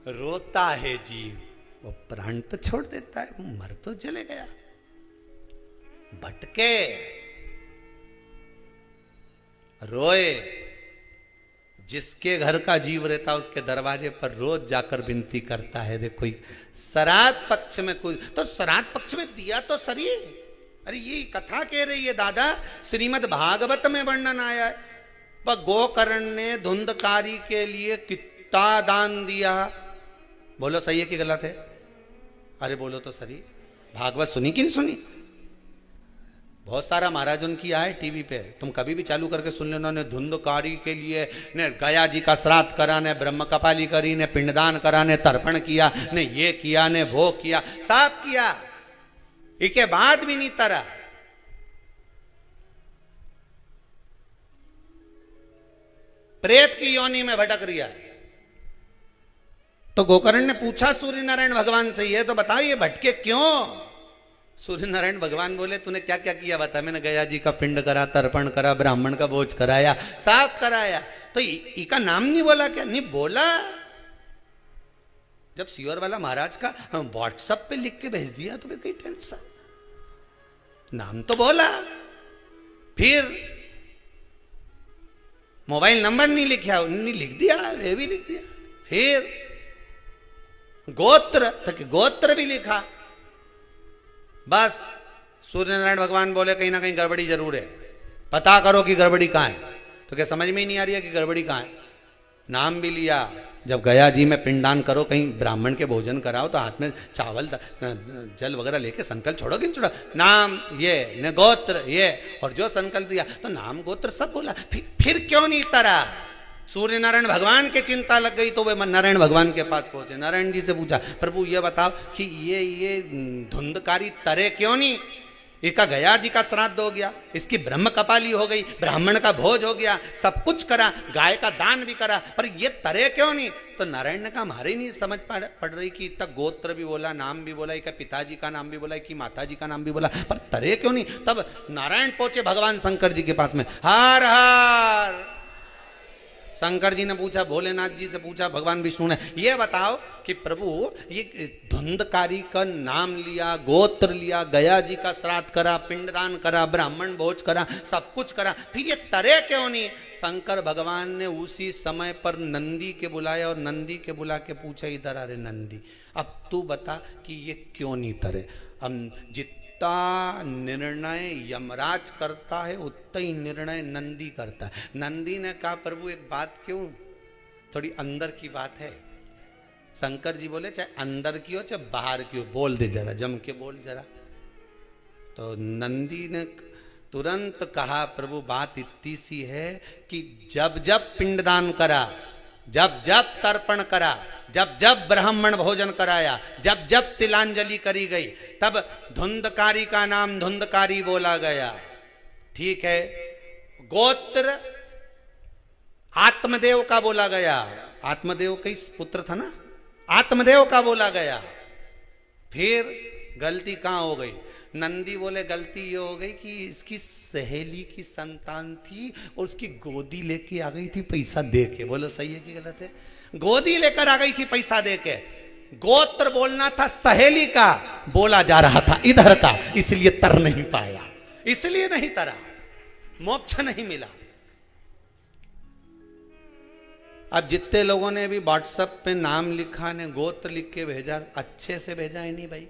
रोता है जीव, वो प्राण तो छोड़ देता है, वो मर तो चले गया, भटके रोए। जिसके घर का जीव रहता उसके दरवाजे पर रोज जाकर विनती करता है। देखो श्राद्ध पक्ष में कोई तो श्राद्ध पक्ष में दिया तो सरी। अरे ये कथा कह रही है दादा, श्रीमद् भागवत में वर्णन आया है, पर गोकर्ण ने धुंधकारी के लिए कितना दान दिया। बोलो सही है कि गलत है? अरे बोलो तो सही। भागवत सुनी कि नहीं सुनी? बहुत सारा महाराज उनकी आए टीवी पे, तुम कभी भी चालू करके सुन लेना। उन्होंने धुंधकारी के लिए ने गया जी का श्राद्ध करा, ने ब्रह्म कपाली करी, ने पिंडदान करा, ने तर्पण किया, ने ये किया, ने वो किया, सब किया, इसके बाद भी नहीं तरा। प्रेत की योनि में भटक रिया। तो गोकर्ण ने पूछा सूर्य नारायण भगवान से, ये तो बताओ ये भटके क्यों? सूर्य नारायण भगवान बोले तूने क्या क्या किया बता। मैंने गया जी का पिंड करा, तर्पण करा, ब्राह्मण का भोज कराया, साफ कराया। तो इका नाम नहीं बोला क्या? नहीं बोला। जब सीवर वाला महाराज का व्हाट्सएप पे लिख के भेज दिया तो कोई टेंशन, नाम तो बोला। फिर मोबाइल नंबर नहीं लिखा, नहीं लिख दिया, वे भी लिख दिया। फिर गोत्र तक गोत्र भी लिखा। बस सूर्य नारायण भगवान बोले कहीं ना कहीं गड़बड़ी जरूर है, पता करो कि गड़बड़ी कहाँ है। तो क्या समझ में ही नहीं आ रही है कि गड़बड़ी कहाँ है? नाम भी लिया। जब गया जी में पिंडदान करो, कहीं ब्राह्मण के भोजन कराओ तो हाथ में चावल जल वगैरह लेके संकल्प छोड़ो कि नहीं छोड़ो? नाम ये न गोत्र ये, और जो संकल्प दिया तो नाम गोत्र सब बोला। फिर क्यों नहीं तरा? सूर्य नारायण भगवान के चिंता लग गई तो वे नारायण भगवान के पास पहुंचे। नारायण जी से पूछा, प्रभु ये बताओ कि ये धुंधकारी तरे क्यों नहीं? इसका गया जी का श्राद्ध हो गया, इसकी ब्रह्म कपाली हो गई, ब्राह्मण का भोज हो गया, सब कुछ करा, गाय का दान भी करा, पर ये तरे क्यों नहीं? तो नारायण ने कहा हमारे नहीं समझ पड़ रही कि इतना गोत्र भी बोला, नाम भी बोला, इसका पिताजी का नाम भी बोला, कि माता जी का नाम भी बोला, पर तरे क्यों नहीं? तब नारायण पहुंचे भगवान शंकर जी के पास में। हार हार शंकर जी ने पूछा, भोलेनाथ जी से पूछा, भगवान विष्णु ने, ये बताओ कि प्रभु ये धुंधकारी का नाम लिया, गोत्र लिया, गया जी का श्राद्ध करा, पिंडदान करा, ब्राह्मण भोज करा, सब कुछ करा, फिर ये तरे क्यों नहीं? शंकर भगवान ने उसी समय पर नंदी के बुलाया और नंदी के बुला के पूछा, इधर अरे नंदी अब तू बता कि ये क्यों नहीं तरे? अब जितना निर्णय यमराज करता है उतना ही निर्णय नंदी करता है। नंदी ने कहा प्रभु एक बात क्यों, थोड़ी अंदर की बात है। शंकर जी बोले चाहे अंदर की हो चाहे बाहर की हो, बोल दे जरा, जम के बोल जरा। तो नंदी ने तुरंत कहा प्रभु बात इतनी सी है कि जब जब पिंडदान करा, जब जब तर्पण करा, जब जब ब्राह्मण भोजन कराया, जब जब तिलांजलि करी गई, तब धुंधकारी का नाम धुंधकारी बोला गया। ठीक है, गोत्र आत्मदेव का बोला गया, आत्मदेव का पुत्र था ना, आत्मदेव का बोला गया। फिर गलती कहां हो गई? नंदी बोले गलती ये हो गई कि इसकी सहेली की संतान थी और उसकी गोदी लेके आ गई थी पैसा दे के। बोलो सही है कि गलत है? गोदी लेकर आ गई थी पैसा दे के। गोत्र बोलना था सहेली का, बोला जा रहा था इधर का, इसलिए तर नहीं पाया, इसलिए नहीं तरा, मोक्ष नहीं मिला। अब जितने लोगों ने भी व्हाट्सएप पे नाम लिखा ने गोत्र लिख के भेजा, अच्छे से भेजा है नहीं भाई?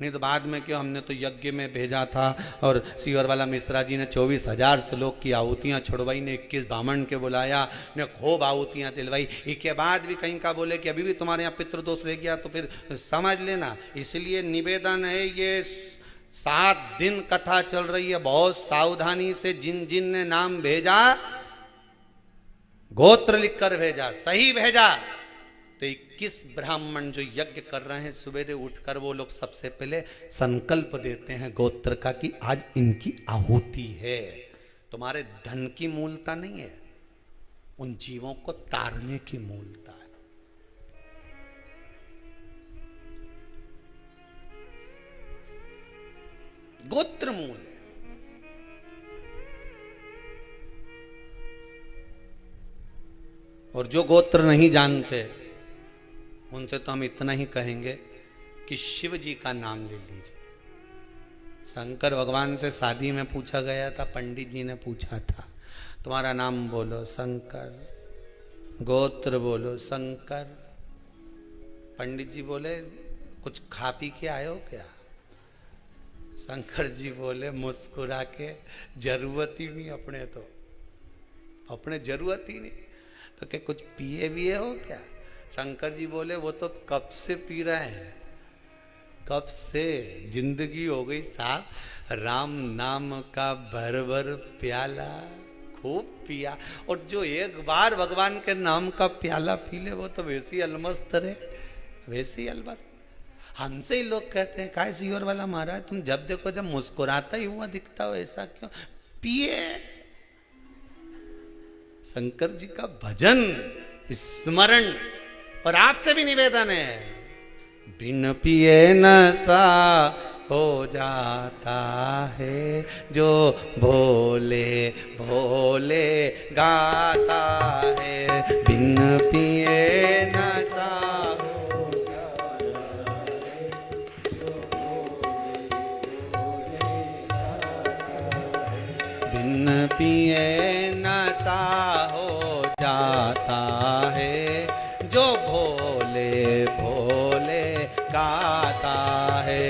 नहीं तो बाद में क्यों, हमने तो यज्ञ में भेजा था और सीवर वाला मिश्रा जी ने 24,000 श्लोक की आहुतियाँ छुड़वाई, ने 21 ब्राह्मण के बुलाया, ने खूब आहुतियाँ दिलवाई। इसके बाद भी कहीं का बोले कि अभी भी तुम्हारे यहाँ पितृदोष रह गया तो फिर समझ लेना। इसलिए निवेदन है, ये 7 दिन कथा चल रही है, बहुत सावधानी से जिन जिन ने नाम भेजा, गोत्र लिखकर भेजा, सही भेजा। तो 21 ब्राह्मण जो यज्ञ कर रहे हैं, सवेरे उठकर वो लोग सबसे पहले संकल्प देते हैं गोत्र का कि आज इनकी आहुति है। तुम्हारे धन की मूलता नहीं है, उन जीवों को तारने की मूलता है। गोत्र मूल है। और जो गोत्र नहीं जानते उनसे तो हम इतना ही कहेंगे कि शिव जी का नाम ले लीजिए। शंकर भगवान से शादी में पूछा गया था, पंडित जी ने पूछा था तुम्हारा नाम बोलो, शंकर, गोत्र बोलो, शंकर। पंडित जी बोले कुछ खा पी के आए हो क्या? शंकर जी बोले मुस्कुरा के, जरूरत ही नहीं अपने, तो अपने जरूरत ही नहीं, तो क्या कुछ पिए विए हो क्या? शंकर जी बोले वो तो कब से पी रहे हैं, कब से, जिंदगी हो गई साहब, राम नाम का भर भर प्याला खूब पिया। और जो एक बार भगवान के नाम का प्याला पी ले वो तो वैसे ही अलमस्त रहे, वैसे ही अलमस्त। हमसे ही लोग कहते हैं काय सीवर वाला महाराज तुम जब देखो जब मुस्कुराता ही हुआ दिखता हो, ऐसा क्यों? पिए शंकर जी का भजन स्मरण। और आपसे भी निवेदन है, बिन पिए नशा हो जाता है, जो भोले भोले गाता है, बिन पिए नशा हो जाता है, जो भोले गाता है, बिन पिए नशा हो जाता है, जो भोले भोले गाता है,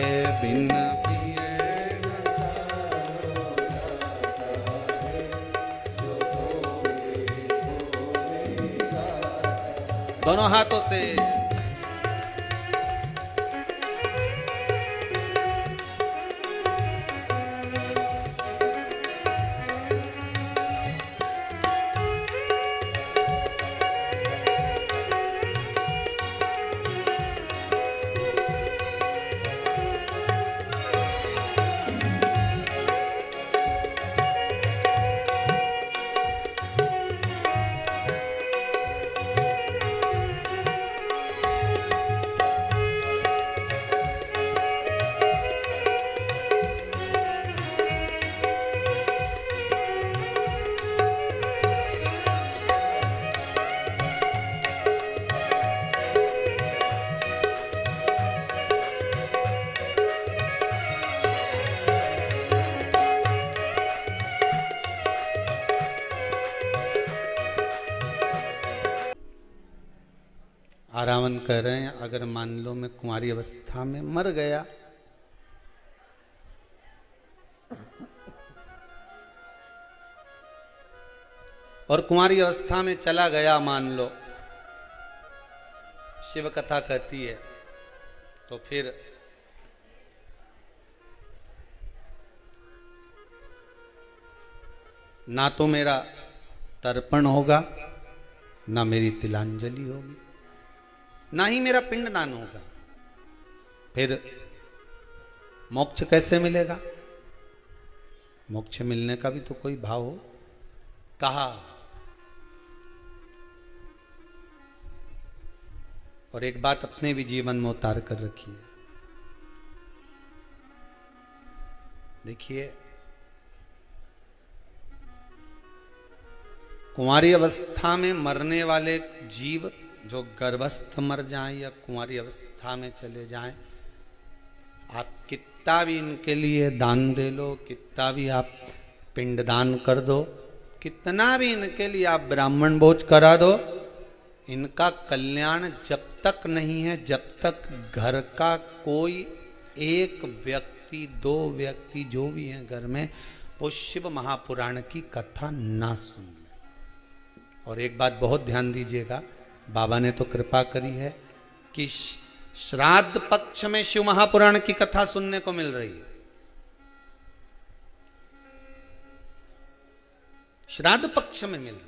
बिन पिए नशा हो जाता है, जो भोले भोले गाता है। दोनों हाथों से रावण कह रहे हैं अगर मान लो मैं कुंवारी अवस्था में मर गया और कुंवारी अवस्था में चला गया, मान लो शिव कथा कहती है, तो फिर ना तो मेरा तर्पण होगा, ना मेरी तिलांजलि होगी, ना ही मेरा पिंडदान होगा, फिर मोक्ष कैसे मिलेगा? मोक्ष मिलने का भी तो कोई भाव हो। कहा, और एक बात अपने भी जीवन में उतार कर रखिए। देखिए, कुंवारी अवस्था में मरने वाले जीव जो गर्भस्थ मर जाएं या कुंवारी अवस्था में चले जाएं, आप कितना भी इनके लिए दान दे लो, कितना भी आप पिंडदान कर दो, कितना भी इनके लिए आप ब्राह्मण भोज करा दो, इनका कल्याण जब तक नहीं है, जब तक घर का कोई एक व्यक्ति, दो व्यक्ति जो भी हैं घर में, वो शिव महापुराण की कथा ना सुन ले। और एक बात बहुत ध्यान दीजिएगा, बाबा ने तो कृपा करी है कि श्राद्ध पक्ष में शिव महापुराण की कथा सुनने को मिल रही है। श्राद्ध पक्ष में मिल रही है।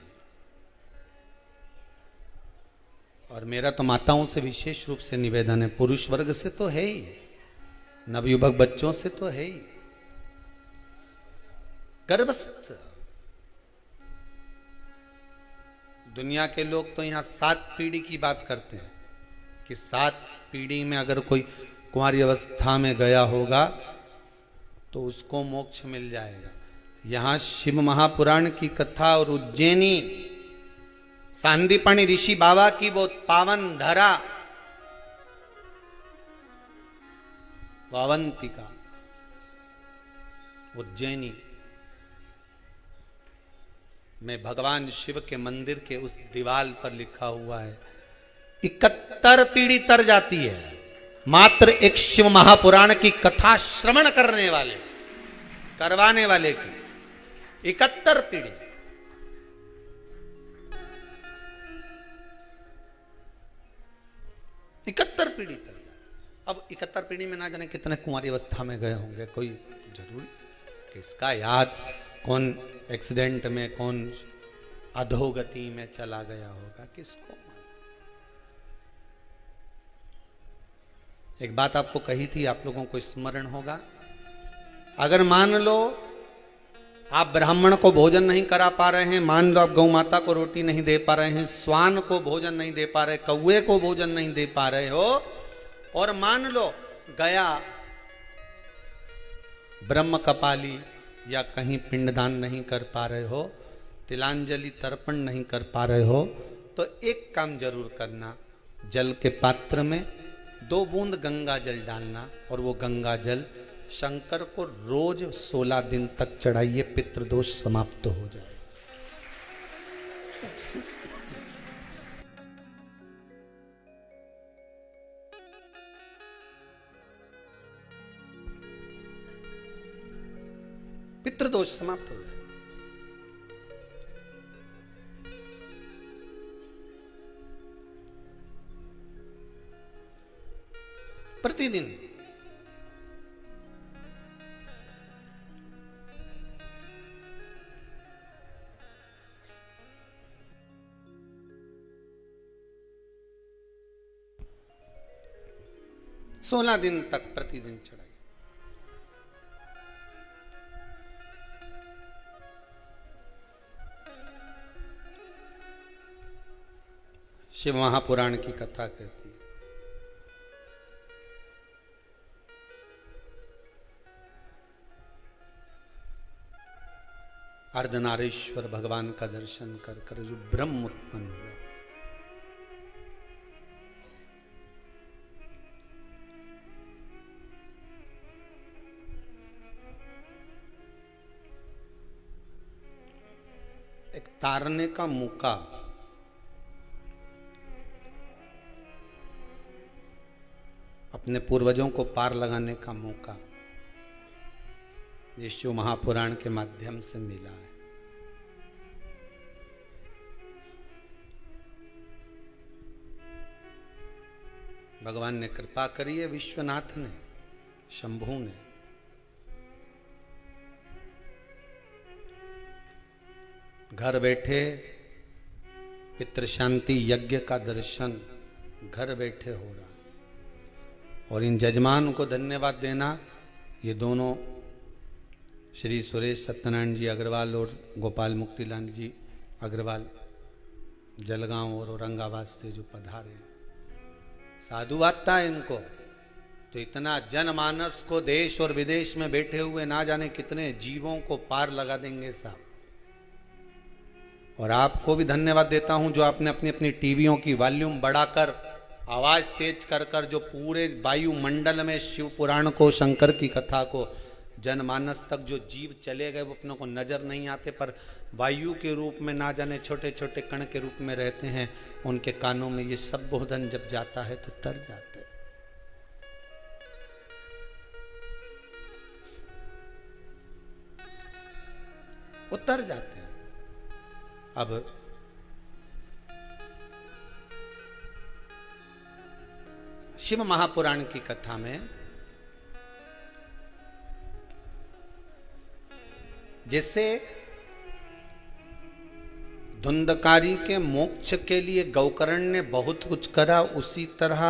और मेरा तो माताओं से विशेष रूप से निवेदन है, पुरुष वर्ग से तो है ही, नवयुवक बच्चों से तो है ही, गर्भस्थ दुनिया के लोग तो यहां 7 पीढ़ी की बात करते हैं कि 7 पीढ़ी में अगर कोई कुंवारी अवस्था में गया होगा तो उसको मोक्ष मिल जाएगा। यहां शिव महापुराण की कथा और उज्जैनी सांदीपनी ऋषि बाबा की वो पावन धरा वावंतिका उज्जैनी में भगवान शिव के मंदिर के उस दीवाल पर लिखा हुआ है, 71 पीढ़ी तर जाती है मात्र एक शिव महापुराण की कथा श्रवण करने वाले, करवाने वाले की 71 पीढ़ी। इकहत्तर पीढ़ी तर जाती। अब 71 पीढ़ी में ना जाने कितने कुंवारी अवस्था में गए होंगे, कोई जरूरी किसका याद, कौन एक्सीडेंट में, कौन अधोगति में चला गया होगा, किसको। एक बात आपको कही थी, आप लोगों को स्मरण होगा, अगर मान लो आप ब्राह्मण को भोजन नहीं करा पा रहे हैं, मान लो आप गौ माता को रोटी नहीं दे पा रहे हैं, स्वान को भोजन नहीं दे पा रहे, कौवे को भोजन नहीं दे पा रहे हो, और मान लो गया ब्रह्म कपाली या कहीं पिंडदान नहीं कर पा रहे हो, तिलांजलि तर्पण नहीं कर पा रहे हो, तो एक काम जरूर करना, जल के पात्र में 2 बूंद गंगा जल डालना और वो गंगा जल शंकर को रोज 16 दिन तक चढ़ाइए, पितृदोष समाप्त हो जाए। पितृदोष समाप्त हो जाए। प्रतिदिन सोलह दिन तक प्रतिदिन चढ़ाई। शिव महापुराण की कथा कहती है, अर्धनारीश्वर भगवान का दर्शन कर कर जो ब्रह्म उत्पन्न हुआ, एक तारने का मौका, अपने पूर्वजों को पार लगाने का मौका ये शिव महापुराण के माध्यम से मिला है। भगवान ने कृपा करी है, विश्वनाथ ने, शंभू ने। घर बैठे पितृ शांति यज्ञ का दर्शन घर बैठे हो रहा, और इन जजमान को धन्यवाद देना, ये दोनों श्री सुरेश सत्यनारायण जी अग्रवाल और गोपाल मुक्तिलाल जी अग्रवाल जलगांव और औरंगाबाद से जो पधारे, साधुवाद था इनको। तो इतना जनमानस को देश और विदेश में बैठे हुए ना जाने कितने जीवों को पार लगा देंगे साहब। और आपको भी धन्यवाद देता हूं जो आपने अपनी अपनी टीवियों की वॉल्यूम बढ़ाकर आवाज तेज कर कर जो पूरे वायुमंडल में शिव पुराण को, शंकर की कथा को जनमानस तक जो जीव चले गए वो अपनों को नजर नहीं आते, पर वायु के रूप में ना जाने छोटे छोटे कण के रूप में रहते हैं, उनके कानों में ये सब बोधन जब जाता है तो तर जाते हैं। उतर जाते हैं। अब शिव महापुराण की कथा में जैसे धुंधकारी के मोक्ष के लिए गौकर्ण ने बहुत कुछ करा, उसी तरह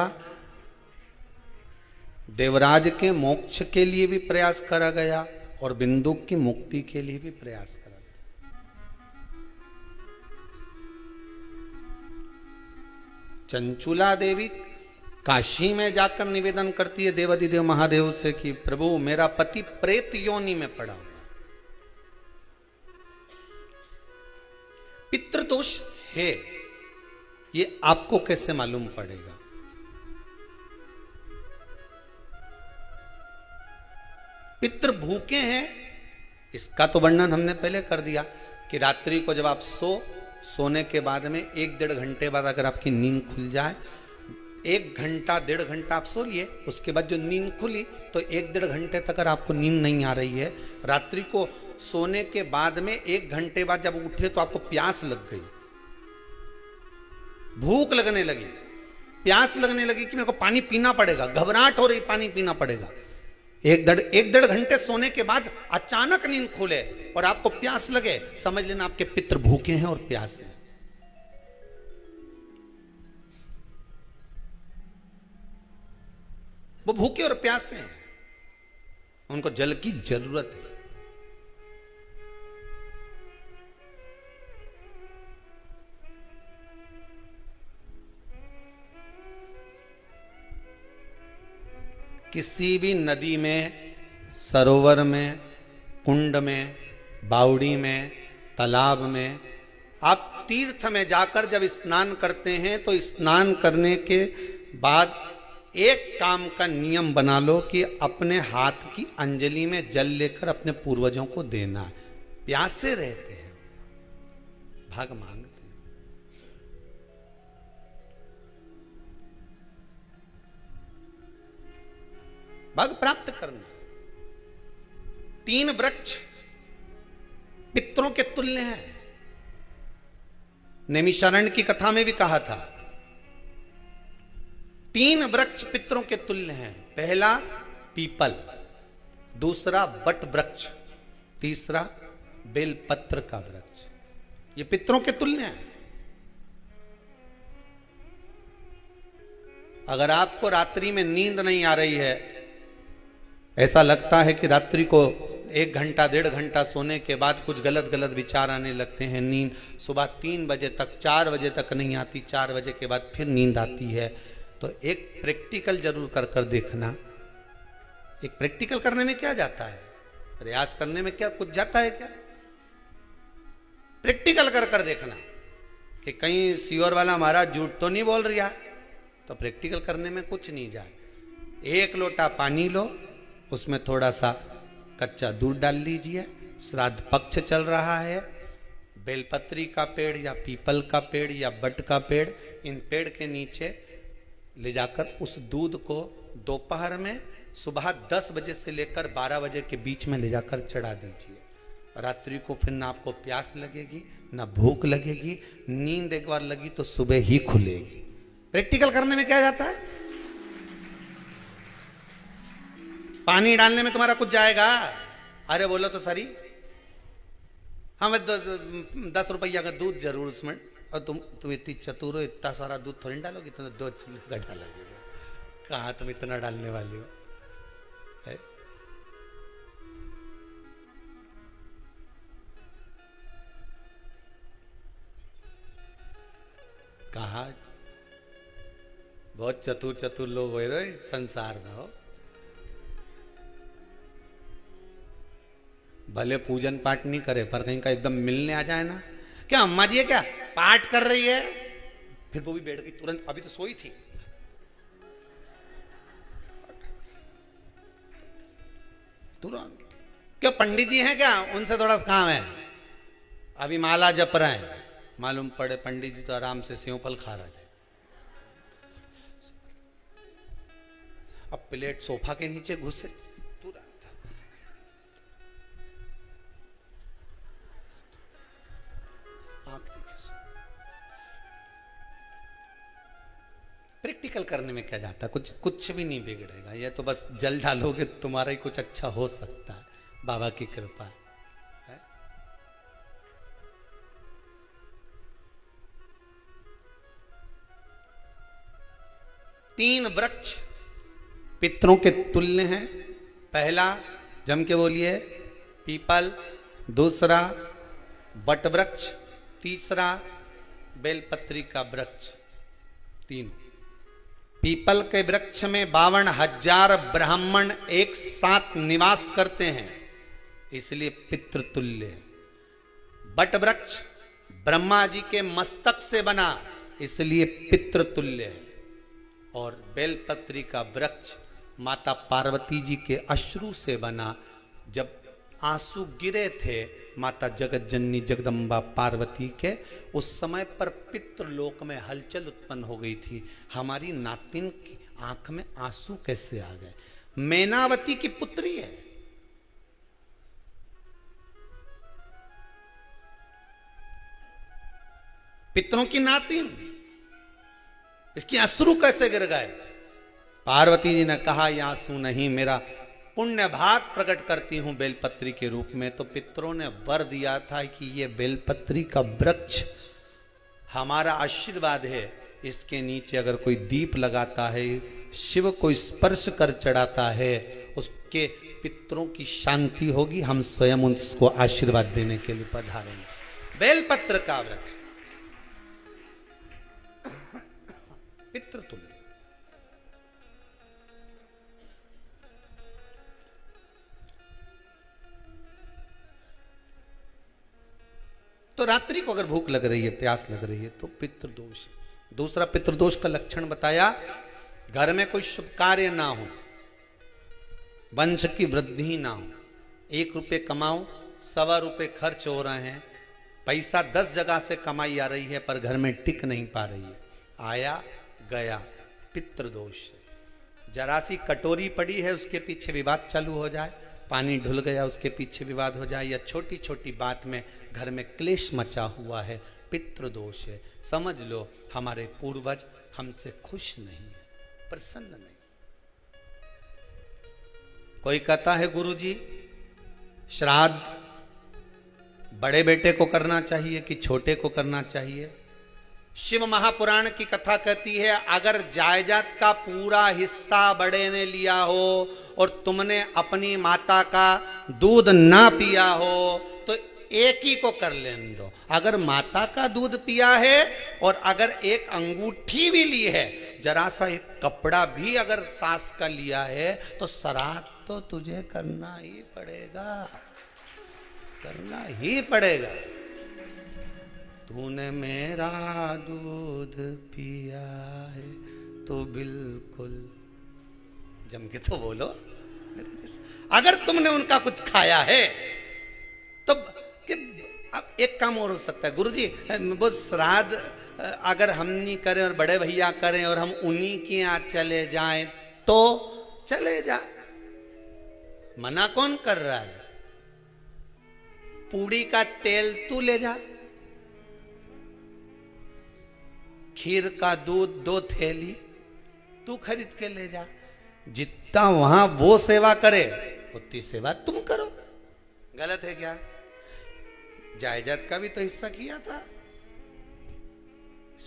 देवराज के मोक्ष के लिए भी प्रयास करा गया और बिंदुक की मुक्ति के लिए भी प्रयास करा गया। चंचुला देवी काशी में जाकर निवेदन करती है देवाधिदेव महादेव से कि प्रभु मेरा पति प्रेत योनि में पड़ा, पितृदोष है, ये आपको कैसे मालूम पड़ेगा? पितृ भूखे हैं, इसका तो वर्णन हमने पहले कर दिया कि रात्रि को जब आप सोने के बाद में 1-1.5 घंटे बाद अगर आपकी नींद खुल जाए, 1 घंटा 1.5 घंटा आप सो लिए, उसके बाद जो नींद खुली तो 1-1.5 घंटे तक अगर आपको नींद नहीं आ रही है, रात्रि को सोने के बाद में 1 घंटे बाद जब उठे तो आपको प्यास लग गई, भूख लगने लगी, प्यास लगने लगी कि मेरे को पानी पीना पड़ेगा, घबराहट हो रही, पानी पीना पड़ेगा। 1-1.5 घंटे सोने के बाद अचानक नींद खुले और आपको प्यास लगे, समझ लेना आपके पितृ भूखे हैं और प्यास है। वो भूखे और प्यासे हैं, उनको जल की जरूरत है। किसी भी नदी में, सरोवर में, कुंड में, बावड़ी में, तालाब में, आप तीर्थ में जाकर जब स्नान करते हैं तो स्नान करने के बाद एक काम का नियम बना लो कि अपने हाथ की अंजलि में जल लेकर अपने पूर्वजों को देना है। प्यासे रहते हैं, भाग मांगते हैं। भाग प्राप्त करना। 3 वृक्ष पितरों के तुल्य हैं। नैमिषारण्य की कथा में भी कहा था 3 वृक्ष पितरों के तुल्य हैं। पहला पीपल, दूसरा बट वृक्ष, तीसरा बेलपत्र का वृक्ष। ये पितरों के तुल्य हैं। अगर आपको रात्रि में नींद नहीं आ रही है, ऐसा लगता है कि रात्रि को 1 घंटा 1.5 घंटा सोने के बाद कुछ गलत गलत विचार आने लगते हैं, नींद सुबह 3 बजे तक 4 बजे तक नहीं आती, 4 बजे के बाद फिर नींद आती है, तो एक प्रैक्टिकल जरूर कर कर देखना। एक प्रैक्टिकल करने में क्या जाता है, प्रयास करने में क्या कुछ जाता है क्या? प्रैक्टिकल कर कर देखना कि कहीं सियोर वाला महाराज झूठ तो नहीं बोल रहा, तो प्रैक्टिकल करने में कुछ नहीं जाए। 1 लोटा पानी लो, उसमें थोड़ा सा कच्चा दूध डाल लीजिए, श्राद्ध पक्ष चल रहा है, बेलपत्री का पेड़ या पीपल का पेड़ या बट का पेड़, इन पेड़ के नीचे ले जाकर उस दूध को दोपहर में सुबह 10 बजे से लेकर 12 बजे के बीच में ले जाकर चढ़ा दीजिए। रात्रि को फिर ना आपको प्यास लगेगी ना भूख लगेगी, नींद एक बार लगी तो सुबह ही खुलेगी। प्रैक्टिकल करने में क्या जाता है? पानी डालने में तुम्हारा कुछ जाएगा? अरे बोलो तो सरी, हमें 10 रुपया का दूध जरूर उसमें, और तुम इतनी चतुर हो, इतना सारा दूध थोड़ी डालोगी, तुम 2 चम्मच डालोगे, कहाँ तुम इतना डालने वाली हो है? कहा बहुत चतुर चतुर लोग हो रहे संसार में हो, भले पूजन पाठ नहीं करे पर कहीं का एकदम मिलने आ जाए ना, क्या अम्मा जी है क्या पाठ कर रही है, फिर वो भी बैठ गई तुरंत, अभी तो सोई थी, तुरंत। क्या पंडित जी हैं क्या, उनसे थोड़ा सा काम है, अभी माला जप रहे हैं, मालूम पड़े पंडित जी तो आराम से सेव फल खा रहे थे, अब प्लेट सोफा के नीचे घुसे तुरंत। प्रैक्टिकल करने में क्या जाता, कुछ भी नहीं बिगड़ेगा, ये तो बस जल डालोगे तुम्हारा ही कुछ अच्छा हो सकता है, बाबा की कृपा है। तीन वृक्ष पितरों के तुल्य हैं, पहला जम के बोलिए पीपल, दूसरा बट वृक्ष, तीसरा बेलपत्री का वृक्ष। तीन पीपल के वृक्ष में 52,000 ब्राह्मण एक साथ निवास करते हैं, इसलिए पितृतुल्य है। बट वृक्ष ब्रह्मा जी के मस्तक से बना, इसलिए पितृतुल्य है। और बेलपत्री का वृक्ष माता पार्वती जी के अश्रु से बना, जब आंसू गिरे थे माता जगत जननी जगदम्बा पार्वती के, उस समय पर पितृलोक में हलचल उत्पन्न हो गई थी, हमारी नातिन की आंख में आंसू कैसे आ गए। मैनावती की पुत्री है, पितरों की नातिन, इसकी अश्रु कैसे गिर गए। पार्वती जी ने कहा ये आंसू नहीं, मेरा पुण्य भाग प्रकट करती हूं बेलपत्री के रूप में। तो पितरों ने वर दिया था कि ये बेलपत्री का वृक्ष हमारा आशीर्वाद है, इसके नीचे अगर कोई दीप लगाता है, शिव को स्पर्श कर चढ़ाता है, उसके पितरों की शांति होगी, हम स्वयं उसको आशीर्वाद देने के लिए पधारेंगे। बेलपत्र का वृक्ष पितृतुल्य। तो रात्रि को अगर भूख लग रही है, प्यास लग रही है, तो पितृदोष। दूसरा पितृदोष का लक्षण बताया, घर में कोई शुभ कार्य ना हो, वंश की वृद्धि ना हो, 1 रुपये कमाओ 1.25 रुपये खर्च हो रहे हैं, पैसा 10 जगह से कमाई आ रही है पर घर में टिक नहीं पा रही है, आया गया, पितृदोष। जरा सी कटोरी पड़ी है उसके पीछे विवाद चालू हो जाए, पानी ढुल गया उसके पीछे विवाद हो जाए, या छोटी छोटी बात में घर में क्लेश मचा हुआ है, पितृदोष है। समझ लो हमारे पूर्वज हमसे खुश नहीं, प्रसन्न नहीं। कोई कहता है गुरुजी श्राद्ध बड़े बेटे को करना चाहिए कि छोटे को करना चाहिए। शिव महापुराण की कथा कहती है, अगर जायदाद का पूरा हिस्सा बड़े ने लिया हो और तुमने अपनी माता का दूध ना पिया हो तो एक ही को कर लेने दो। अगर माता का दूध पिया है और अगर एक अंगूठी भी ली है, जरा सा एक कपड़ा भी अगर सास का लिया है, तो श्राद्ध तो तुझे करना ही पड़ेगा, करना ही पड़ेगा। तूने मेरा दूध पिया है तो बिल्कुल जम के तो बोलो। अगर तुमने उनका कुछ खाया है तो अब एक काम और हो सकता है, गुरुजी वो श्राद्ध अगर हम नहीं करें और बड़े भैया करें और हम उन्हीं के यहाँ चले जाएं तो चले जा, मना कौन कर रहा है। पूड़ी का तेल तू ले जा, खीर का दूध 2 थैली तू खरीद के ले जा, जितना वहां वो सेवा करे उतनी सेवा तुम करो। गलत है क्या? जायदाद का भी तो हिस्सा किया था।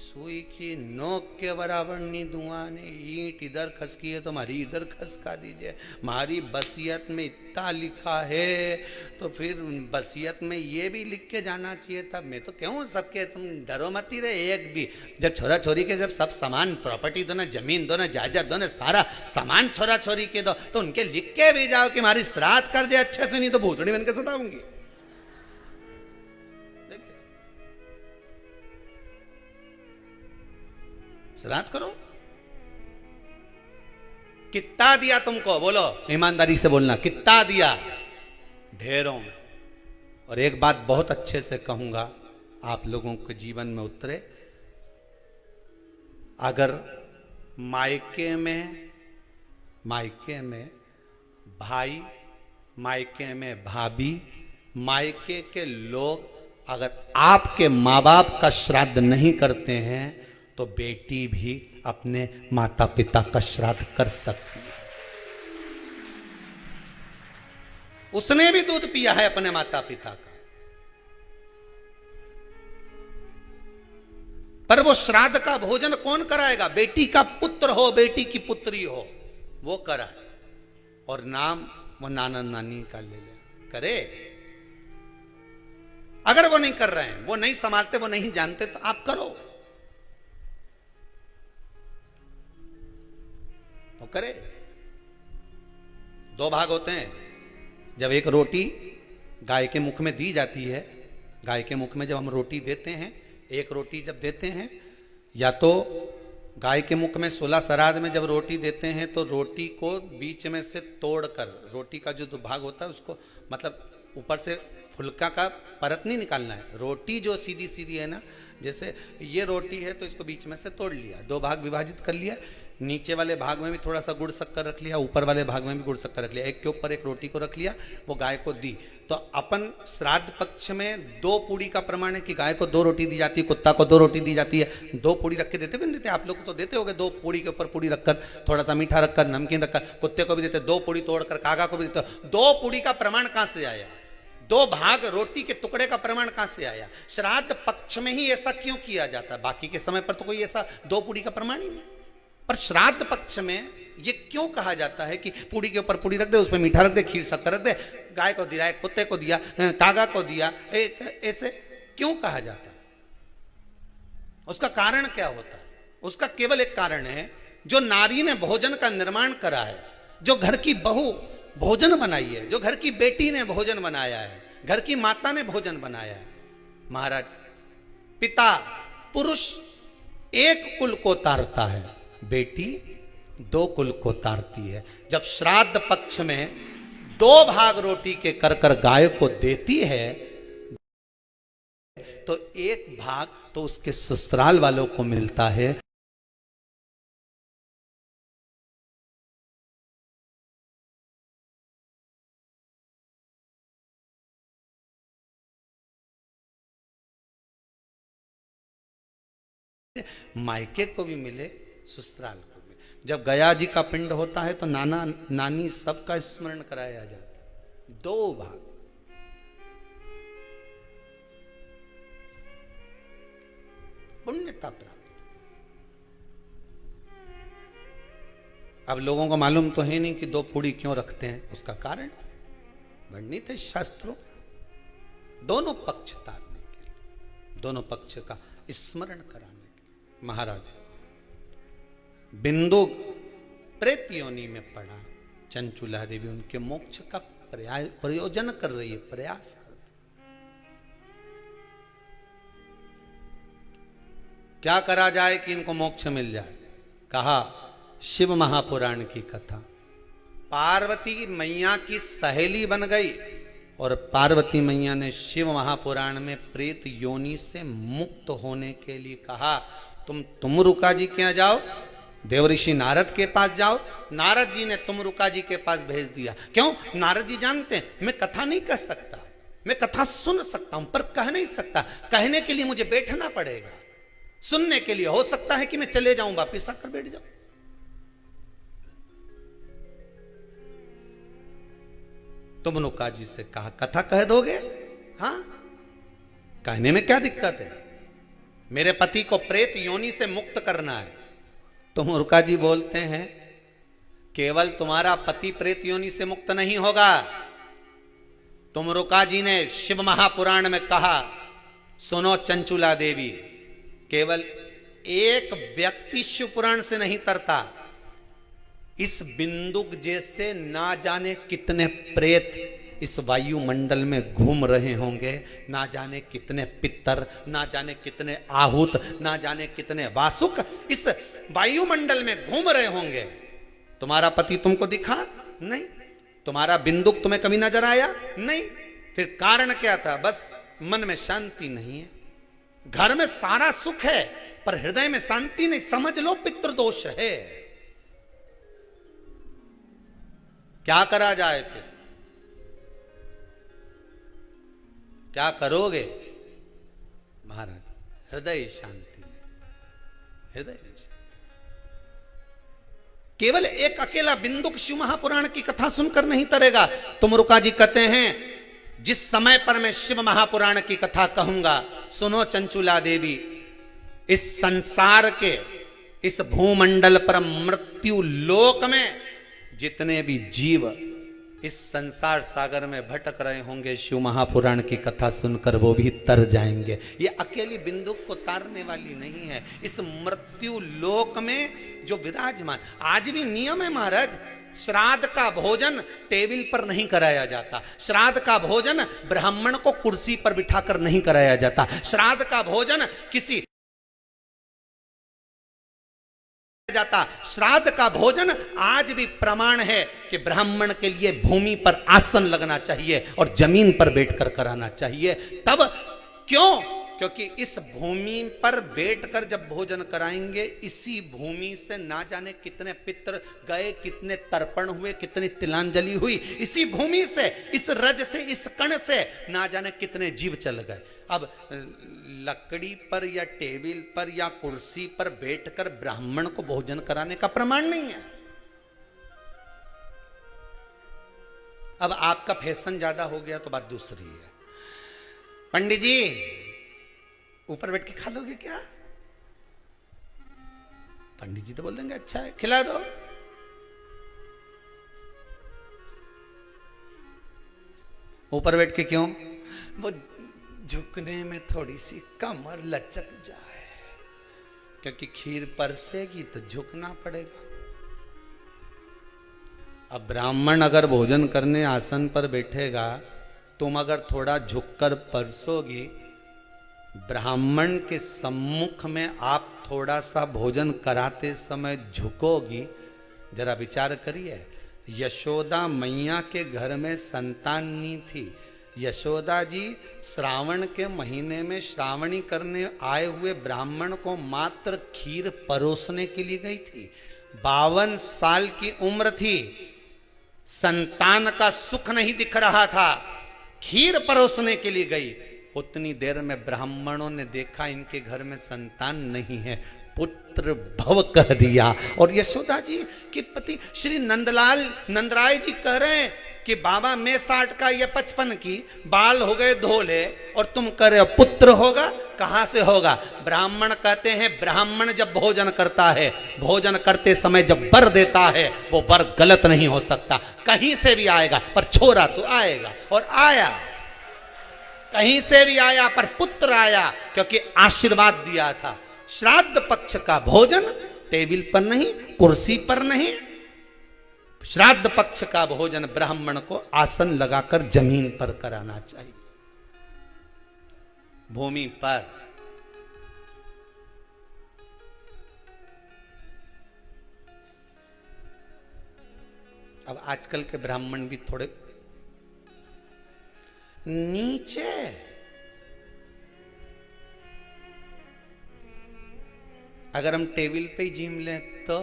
सुई की नोक के बराबर नहीं धुआं ने, ईंट इधर खसकी है तो हमारी इधर खसका दीजिए। हमारी बसियत में इतना लिखा है तो फिर बसियत में ये भी लिख के जाना चाहिए था। मैं तो क्यों सबके, तुम डरो मत ही रहे एक भी। जब छोरा छोरी के जब सब सामान, प्रॉपर्टी दो ना, जमीन दो ना, जायदाद दो ना, सारा सामान छोरा छोरी के दो, तो उनके लिख के भी जाओ कि हमारी श्राद्ध कर दे अच्छे से, नहीं तो भूतड़ी बन के सताऊंगी। श्राद्ध करो। कितना दिया तुमको, बोलो ईमानदारी से बोलना, कितना दिया? ढेरों। और एक बात बहुत अच्छे से कहूंगा, आप लोगों के जीवन में उतरे। अगर मायके में भाई, मायके में भाभी, मायके के लोग अगर आपके माँ बाप का श्राद्ध नहीं करते हैं तो बेटी भी अपने माता पिता का श्राद्ध कर सकती है। उसने भी दूध पिया है अपने माता पिता का, पर वो श्राद्ध का भोजन कौन कराएगा? बेटी का पुत्र हो, बेटी की पुत्री हो, वो कराए। और नाम वो नाना नानी का ले ले करे। अगर वो नहीं कर रहे हैं, वो नहीं संभालते, वो नहीं जानते, तो आप करो, तो करे। दो भाग होते हैं। जब एक रोटी गाय के मुख में दी जाती है, गाय के मुख में जब हम रोटी देते हैं, एक रोटी जब देते हैं, या तो गाय के मुख में 16 श्राद्ध में जब रोटी देते हैं तो रोटी को बीच में से तोड़कर, रोटी का जो भाग होता है उसको, मतलब ऊपर से फुलका का परत नहीं निकालना है। रोटी जो सीधी सीधी है ना, जैसे ये रोटी है तो इसको बीच में से तोड़ लिया, दो भाग विभाजित कर लिया, नीचे वाले भाग में भी थोड़ा सा गुड़ शक्कर रख लिया, ऊपर वाले भाग में भी गुड़ शक्कर रख लिया, एक के ऊपर एक रोटी को रख लिया, वो गाय को दी। तो अपन श्राद्ध पक्ष में 2 पूड़ी का प्रमाण है कि गाय को 2 रोटी दी जाती है, कुत्ता को 2 रोटी दी जाती है। 2 पूड़ी रख के देते हो, नहीं देते? आप लोग तो देते होगे, 2 पूड़ी के ऊपर पूड़ी रखकर, थोड़ा सा मीठा रखकर, नमकीन रखकर, कुत्ते को भी देते, 2 पूड़ी तोड़कर कागा को भी देते। 2 पूड़ी का प्रमाण कहां से आया? 2 भाग रोटी के टुकड़े का प्रमाण कहां से आया? श्राद्ध पक्ष में ही ऐसा क्यों किया जाता है? बाकी के समय पर तो कोई ऐसा 2 पूड़ी का प्रमाण ही नहीं, पर श्राद्ध पक्ष में ये क्यों कहा जाता है कि पूड़ी के ऊपर पूड़ी रख दे, उसमें मीठा रख दे, खीर शक्कर रख दे, गाय को दिया, कुत्ते को दिया, कागा को दिया, ऐसे क्यों कहा जाता है? उसका कारण क्या होता है? उसका केवल एक कारण है, जो नारी ने भोजन का निर्माण करा है, जो घर की बहू भोजन बनाई है, जो घर की बेटी ने भोजन बनाया है, घर की माता ने भोजन बनाया है। महाराज, पिता पुरुष एक कुल को तारता है, बेटी 2 कुल को तारती है। जब श्राद्ध पक्ष में 2 भाग रोटी के कर कर गाय को देती है तो 1 भाग तो उसके ससुराल वालों को मिलता है। मायके को भी मिले, ससुराल को भी। जब गया जी का पिंड होता है तो नाना नानी सबका स्मरण कराया जाता है। 2 भाग। पुण्यता प्राप्त। अब लोगों को मालूम तो है नहीं कि 2 पूड़ी क्यों रखते हैं, उसका कारण वर्णित है शास्त्रों। दोनों पक्ष तारने के लिए, दोनों पक्ष का स्मरण कराने के लिए। महाराज, बिंदु प्रेत योनि में पड़ा, चंचुला देवी उनके मोक्ष का प्रयोजन कर रही है, प्रयास कर रही। क्या करा जाए कि इनको मोक्ष मिल जाए? कहा शिव महापुराण की कथा। पार्वती मैया की सहेली बन गई और पार्वती मैया ने शिव महापुराण में प्रेत योनि से मुक्त होने के लिए कहा, तुम रुका जी के यहाँ जाओ, देवऋषि नारद के पास जाओ। नारद जी ने तुमरुका जी के पास भेज दिया। क्यों? नारद जी जानते हैं मैं कथा नहीं कह सकता, मैं कथा सुन सकता हूं पर कह नहीं सकता। कहने के लिए मुझे बैठना पड़ेगा, सुनने के लिए हो सकता है कि मैं चले जाऊं, वापिस आकर बैठ जाऊं। तुमरुका जी से कहा कथा कह दोगे? हाँ। कहने में क्या दिक्कत है? मेरे पति को प्रेत योनि से मुक्त करना है। तो मुर्का जी बोलते हैं केवल तुम्हारा पति प्रेत योनि से मुक्त नहीं होगा। तो मुर्का जी ने शिव महापुराण में कहा, सुनो चंचुला देवी, केवल एक व्यक्ति शिव पुराण से नहीं तरता, इस बिंदुक जैसे ना जाने कितने प्रेत इस वायुमंडल में घूम रहे होंगे, ना जाने कितने पितर, ना जाने कितने आहूत, ना जाने कितने वासुक इस वायुमंडल में घूम रहे होंगे। तुम्हारा पति तुमको दिखा नहीं, तुम्हारा बिंदुक तुम्हें कभी नजर आया नहीं, फिर कारण क्या था? बस मन में शांति नहीं है। घर में सारा सुख है पर हृदय में शांति नहीं, समझ लो पितृदोष है। क्या करा जाए? फिर क्या करोगे महाराज? हृदय शांति, हृदय शांति। केवल एक अकेला बिंदुक शिव महापुराण की कथा सुनकर नहीं तरेगा। तो मुर्का जी कहते हैं जिस समय पर मैं शिव महापुराण की कथा कहूंगा, सुनो चंचुला देवी, इस संसार के इस भूमंडल पर मृत्यु लोक में जितने भी जीव इस संसार सागर में भटक रहे होंगे, शिव महापुराण की कथा सुनकर वो भी तर जाएंगे। ये अकेली बिंदुक को तारने वाली नहीं है। इस मृत्यु लोक में जो विराजमान, आज भी नियम है महाराज, श्राद्ध का भोजन टेबल पर नहीं कराया जाता, श्राद्ध का भोजन ब्राह्मण को कुर्सी पर बिठाकर नहीं कराया जाता, श्राद्ध का भोजन किसी जाता। श्राद्ध का भोजन आज भी प्रमाण है कि ब्राह्मण के लिए भूमि पर आसन लगना चाहिए और जमीन पर बैठकर कराना चाहिए। तब क्यों? क्योंकि इस भूमि पर बैठकर जब भोजन कराएंगे, इसी भूमि से ना जाने कितने पितर गए, कितने तर्पण हुए, कितनी तिलांजलि हुई, इसी भूमि से, इस रज से, इस कण से ना जाने कितने जीव चल गए। अब लकड़ी पर या टेबल पर या कुर्सी पर बैठकर ब्राह्मण को भोजन कराने का प्रमाण नहीं है। अब आपका फैशन ज्यादा हो गया तो बात दूसरी है। पंडित जी ऊपर बैठ के खा लोगे क्या? पंडित जी तो बोल देंगे अच्छा है, खिला दो। ऊपर बैठ के क्यों? वो झुकने में थोड़ी सी कमर लचक जाए, क्योंकि खीर परसेगी तो झुकना पड़ेगा। अब ब्राह्मण अगर भोजन करने आसन पर बैठेगा, तुम अगर थोड़ा झुककर परसोगी, ब्राह्मण के सम्मुख में आप थोड़ा सा भोजन कराते समय झुकोगी, जरा विचार करिए। यशोदा मैया के घर में संतान नहीं थी। यशोदा जी श्रावण के महीने में श्रावणी करने आए हुए ब्राह्मण को मात्र खीर परोसने के लिए गई थी। 52 साल की उम्र थी, संतान का सुख नहीं दिख रहा था, खीर परोसने के लिए गई। उतनी देर में ब्राह्मणों ने देखा इनके घर में संतान नहीं है, पुत्र भव कह दिया। और यशोदा जी के पति श्री नंदराय जी कह रहे हैं कि बाबा मैं 60 का या 55 की, बाल हो गए धोले और तुम कह रहे हो पुत्र होगा, कहां से होगा? ब्राह्मण कहते हैं ब्राह्मण जब भोजन करता है, भोजन करते समय जब वर देता है, वो वर गलत नहीं हो सकता, कहीं से भी आएगा, पर छोरा तो आएगा। और आया, कहीं से भी आया, पर पुत्र आया, क्योंकि आशीर्वाद दिया था। श्राद्ध पक्ष का भोजन टेबल पर नहीं, कुर्सी पर नहीं, श्राद्ध पक्ष का भोजन ब्राह्मण को आसन लगाकर जमीन पर कराना चाहिए, भूमि पर। अब आजकल के ब्राह्मण भी थोड़े नीचे, अगर हम टेबल पे ही जिम लें तो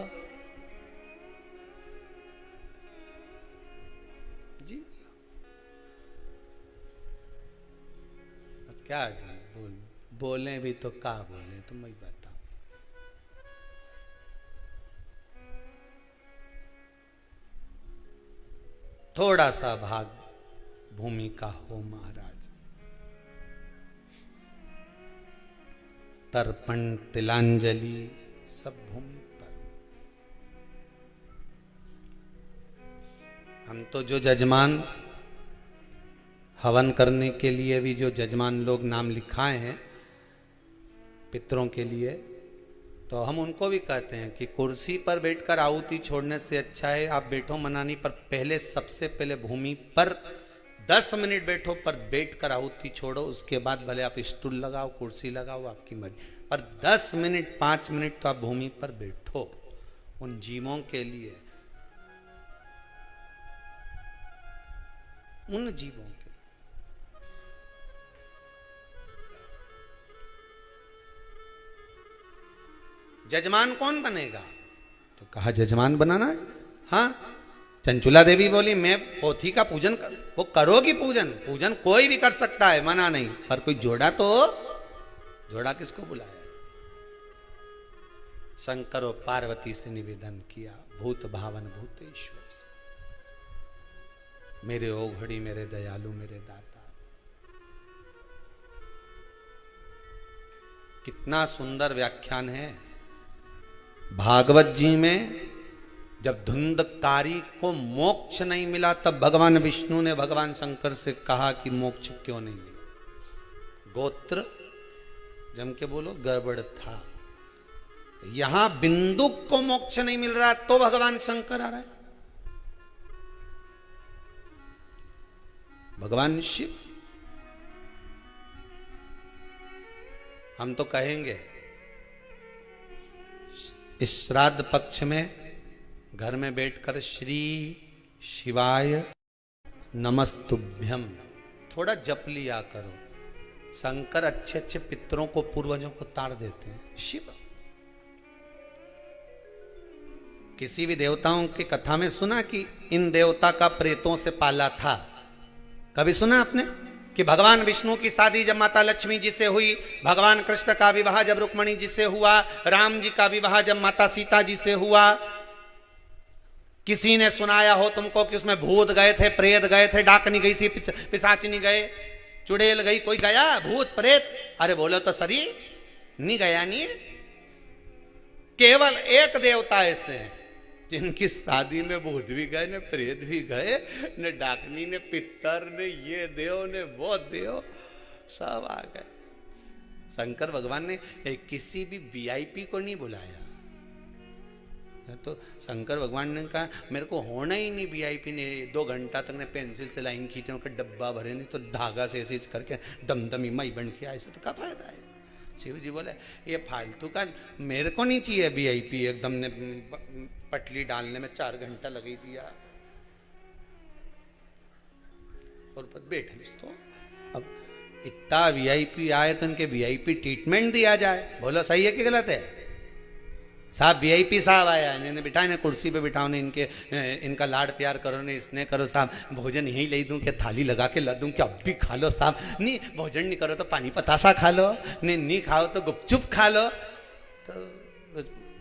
जी क्या बोले भी तो क्या बोले, तुम ही बताओ। थोड़ा सा भाग भूमि का हो महाराज। तर्पण तिलांजलि सब भूमि पर। हम तो जो जजमान हवन करने के लिए भी जो जजमान लोग नाम लिखाए हैं पितरों के लिए, तो हम उनको भी कहते हैं कि कुर्सी पर बैठकर आहुति छोड़ने से अच्छा है आप बैठो मनानी पर, पहले सबसे पहले भूमि पर 10 मिनट बैठो, पर बैठकर आहुति छोड़ो। उसके बाद भले आप स्टूल लगाओ कुर्सी लगाओ आपकी मर्जी, पर 10 मिनट 5 मिनट तो आप भूमि पर बैठो उन जीवों के लिए, उन जीवों के। जजमान कौन बनेगा? तो कहा जजमान बनाना है। हाँ, चंचुला देवी बोली मैं पोथी का पूजन वो करोगी पूजन, पूजन कोई भी कर सकता है, मना नहीं, पर कोई जोड़ा तो, जोड़ा किसको बुलाया? शंकर और पार्वती से निवेदन किया, भूत भावन भूतेश्वर से, मेरे ओघड़ी मेरे दयालु मेरे दाता। कितना सुंदर व्याख्यान है भागवत जी में। जब धुंधकारी को मोक्ष नहीं मिला तब भगवान विष्णु ने भगवान शंकर से कहा कि मोक्ष क्यों नहीं मिला? गोत्र जम के बोलो गड़बड़ था। यहां बिंदु को मोक्ष नहीं मिल रहा तो भगवान शंकर आ रहा है, भगवान शिव। हम तो कहेंगे इस श्राद्ध पक्ष में घर में बैठकर श्री शिवाय नमस्तुभ्यम थोड़ा जप लिया करो। शंकर अच्छे अच्छे पितरों को पूर्वजों को ताड़ देते हैं। शिव किसी भी देवताओं की कथा में सुना कि इन देवता का प्रेतों से पाला था? कभी सुना आपने कि भगवान विष्णु की शादी जब माता लक्ष्मी जी से हुई, भगवान कृष्ण का विवाह जब रुक्मणी जी से हुआ, राम जी का विवाह जब माता सीता जी से हुआ, किसी ने सुनाया हो तुमको कि उसमें भूत गए थे, प्रेत गए थे, डाकनी गई थी, पिशाचिनी गए, चुड़ैल गई, कोई गया भूत प्रेत? अरे बोलो तो सरी, नहीं गया नहीं। केवल एक देवता ऐसे हैं जिनकी शादी में भूत भी गए, ने प्रेत भी गए, ने डाकनी ने पितर ने ये देव ने वो देव सब आ गए। शंकर भगवान ने किसी भी वीआईपी को नहीं बुलाया। तो शंकर भगवान ने कहा मेरे को होना ही नहीं वीआईपी ने। 2 घंटा तक ने पेंसिल से लाइन खींचे, उनका डब्बा भरे, नहीं तो धागा से ऐसे करके दमदमी मई बन के आए, तो क्या फायदा है? शिव जी बोले ये फालतू का मेरे को नहीं चाहिए वीआईपी। एकदम ने पटली डालने में 4 घंटा लगा दिया और बैठ तो। अब इतना वीआईपी आए तो इनके वीआईपी ट्रीटमेंट दिया जाए। बोलो सही है कि गलत है? साहब वीआईपी साहब आया, इन्हें बिठाए ने कुर्सी पे बिठाओ ने, इनका लाड प्यार करो ने, इसने करो साहब, भोजन यहीं ले दूं कि थाली लगा के ला दूं कि अब भी खा लो साहब? नहीं, भोजन नहीं करो तो पानी पतासा खा लो, नहीं खाओ तो गुपचुप खा लो। तो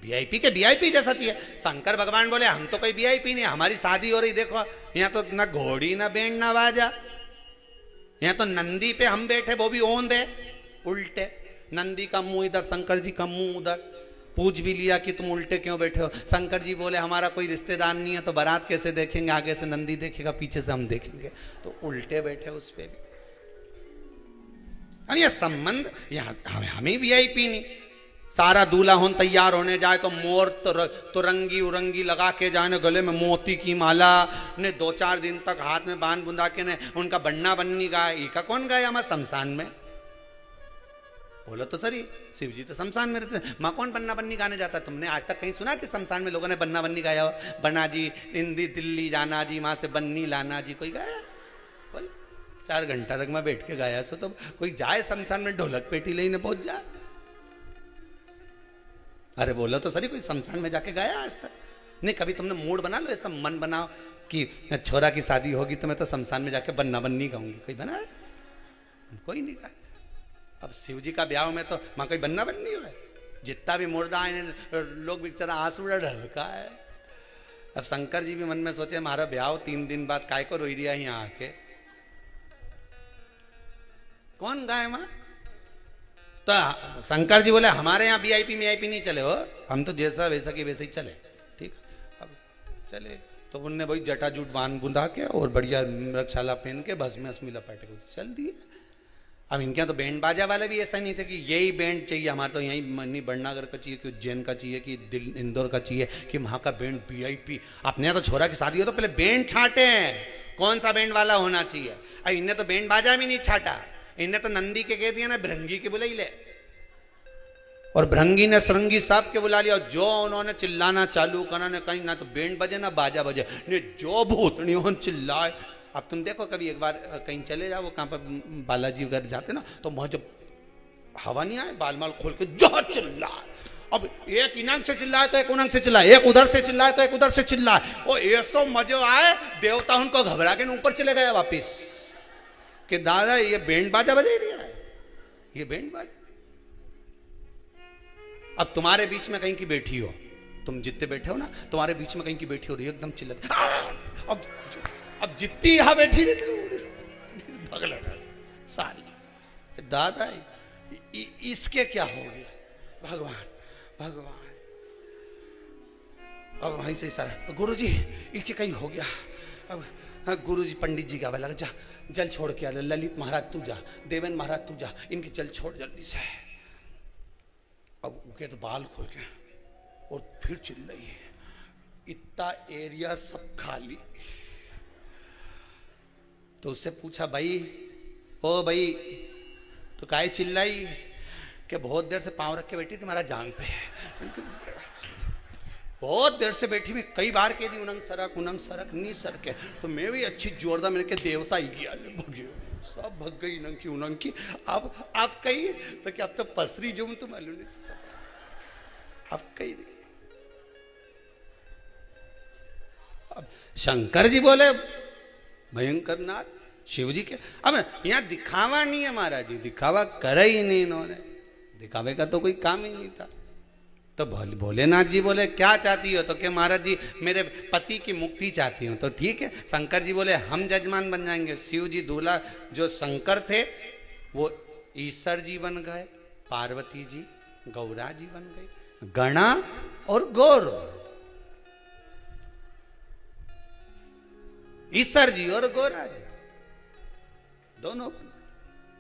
वीआईपी के वीआईपी जैसा चाहिए। शंकर भगवान बोले हम तो कोई वीआईपी नहीं, हमारी शादी हो रही देखो, यहाँ तो ना घोड़ी ना बैंड ना बाजा, यहाँ तो नंदी पे हम बैठे, वो भी ओंद है उल्टे, नंदी का मुंह इधर, शंकर जी का मुंह उधर। पूछ भी लिया कि तुम उल्टे क्यों बैठे हो? शंकर जी बोले हमारा कोई रिश्तेदार नहीं है तो बारात कैसे देखेंगे? आगे से नंदी देखेगा, पीछे से हम देखेंगे, तो उल्टे बैठे उस पे भी। अब ये संबंध यहाँ हमें वीआईपी नहीं। सारा दूल्हा होन तैयार होने जाए तो मोर तो रंगी उरंगी लगा के जाए ने, गले में मोती की माला ने, 2-4 दिन तक हाथ में बांध बुंदा के ने, उनका बन्ना बन्नी गाय। इका कौन गाया हमारे शमशान में? बोलो तो सही, शिव जी तो शमशान में रहते हैं, माँ कौन बन्ना बन्नी गाने जाता? तुमने आज तक कहीं सुना कि शमशान में लोगों ने बन्ना बन्नी गाया हो? बन्ना जी हिंदी दिल्ली जाना जी, वहां से बन्नी लाना जी, कोई गाया? बोले 4 घंटा तक मैं बैठ के गाया सो, तो कोई जाए शमशान में ढोलक पेटी लेने पहुंच जाए? अरे बोलो तो सही, कोई शमशान में जाके गाया आज तक? नहीं। कभी तुमने मूड बना लो, ऐसा मन बनाओ कि छोरा की शादी होगी तो मैं तो शमशान में जाके बन्ना बन्नी गाऊंगी, कोई बनाए? कोई नहीं गाया। अब शिव जी का ब्याह में तो वहां कोई बन्ना बन्नी हो है? जितना भी मुर्दा है लोग बेचारा आंसू ढलका है। अब शंकर जी भी मन में सोचे हमारा ब्याह 3 दिन बाद काय को रोई दिया यहाँ आके? कौन गाए वहां? तो शंकर जी बोले हमारे यहाँ वीआईपी नहीं चले हो, हम तो जैसा वैसा की वैसे ही चले। ठीक, अब चले तो उनने वही जटा जूट बांध बुंधा के और बढ़िया रक्षाला पहन के भस्म में अस्मी लपेटे को चल दिए। अब इनके यहाँ तो बैंड बाजा वाले भी ऐसा नहीं थे कि यही बैंड चाहिए, हमारे तो यही मनी बड़नागर का चाहिए, कि उज्जैन का चाहिए, कि दिल इंदौर का चाहिए, कि वहाँ का बैंड वीआईपी। अपने यहाँ तो छोरा की शादी हो तो पहले बैंड छाटे हैं, कौन सा बैंड वाला होना चाहिए। अब इनने तो बैंड बाजा भी नहीं छाटा, इनने तो नंदी के कह दिया ना भृंगी के बुलाई ले, और भृंगी ने सरंगी साहब के बुला लिया। जो उन्होंने चिल्लाना चालू करा ने, कहीं ना तो बैंड बजे ना बाजा बजे, ने जो भूतनियों चिल्लाए। अब तुम देखो कभी एक बार कहीं चले जाओ, कहाँ पर बालाजी वगैरह जाते ना, तो वहां जब हवा नहीं आए बाल माल खोल के जो चिल्लाए। अब एक इनांग से चिल्लाए तो एक उनांग से चिल्लाए, एक उधर से चिल्लाए तो एक उधर से चिल्लाए, और ऐसा मजे आए देवता उनको घबरा के ऊपर चले गए वापिस कि दादा ये बैंड बाजा बजे रहा है, ये बैंड बाजा। अब तुम्हारे बीच में कहीं की बैठी हो, तुम जितने बैठे हो ना, तुम्हारे बीच में कहीं की बैठी हो रही एकदम चिल्ला। अब जितनी यहां बैठी भगल सारी दादा इसके क्या हो गया भगवान भगवान। अब वहीं से सारा गुरुजी इसके कहीं हो गया। अब गुरुजी पंडित जी का लगा, जा जल छोड़ के आ, ललित महाराज तू जा, देवेंद्र महाराज तू जा, इनके जल छोड़ जल्दी से। अब उनके तो बाल खोल के और फिर चिल्ल रही है, इतना एरिया सब खाली। तो उससे पूछा भाई, ओ भाई तो काहे चिल्लाई, कि बहुत देर से पांव रख के बैठी थी हमारा जांग पे, बहुत देर से बैठी, मैं कई बार कह दी उनंग सरक नहीं सरके, तो मैं भी अच्छी जोरदार मेरे के देवता ही किया भगे, सब भग गई उनंग की। अब आप कही तो क्या अब तो पसरी जो तो मालूम नहीं, अब कही अब शंकर जी बोले भयंकर नाथ शिव जी के। अब यहाँ दिखावा नहीं है महाराज जी, दिखावा करा ही नहीं इन्होंने, दिखावे का तो कोई काम ही नहीं था। तो भोलेनाथ जी बोले क्या चाहती हो, तो क्या महाराज जी मेरे पति की मुक्ति चाहती हूँ। तो ठीक है, शंकर जी बोले हम जजमान बन जाएंगे। शिव जी दूल्हा, जो शंकर थे वो ईश्वर जी बन गए, पार्वती जी गौरा जी बन गई, गणा और गौर, ईश्वर जी और गौरा जी दोनों।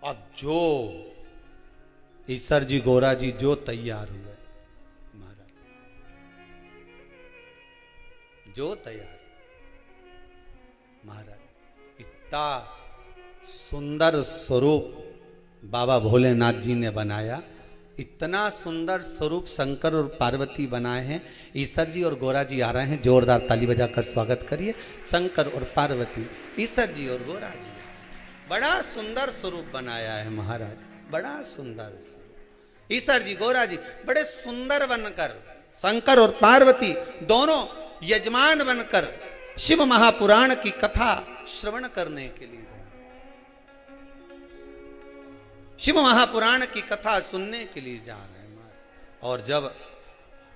अब जो ईश्वर जी गौरा जी जो तैयार हुए महाराज, जो तैयार महाराज, इतना सुंदर स्वरूप बाबा भोलेनाथ जी ने बनाया, इतना सुंदर स्वरूप शंकर और पार्वती बनाए हैं। ईश्वर जी और गौरा जी आ रहे हैं, जोरदार ताली बजाकर स्वागत करिए। शंकर और पार्वती, ईश्वर जी और गौरा जी, बड़ा सुंदर स्वरूप बनाया है महाराज, बड़ा सुंदर स्वरूप। ईश्वर जी गौरा जी बड़े सुंदर बनकर, शंकर और पार्वती दोनों यजमान बनकर शिव महापुराण की कथा श्रवण करने के लिए, शिव महापुराण की कथा सुनने के लिए जा रहे हैं। और जब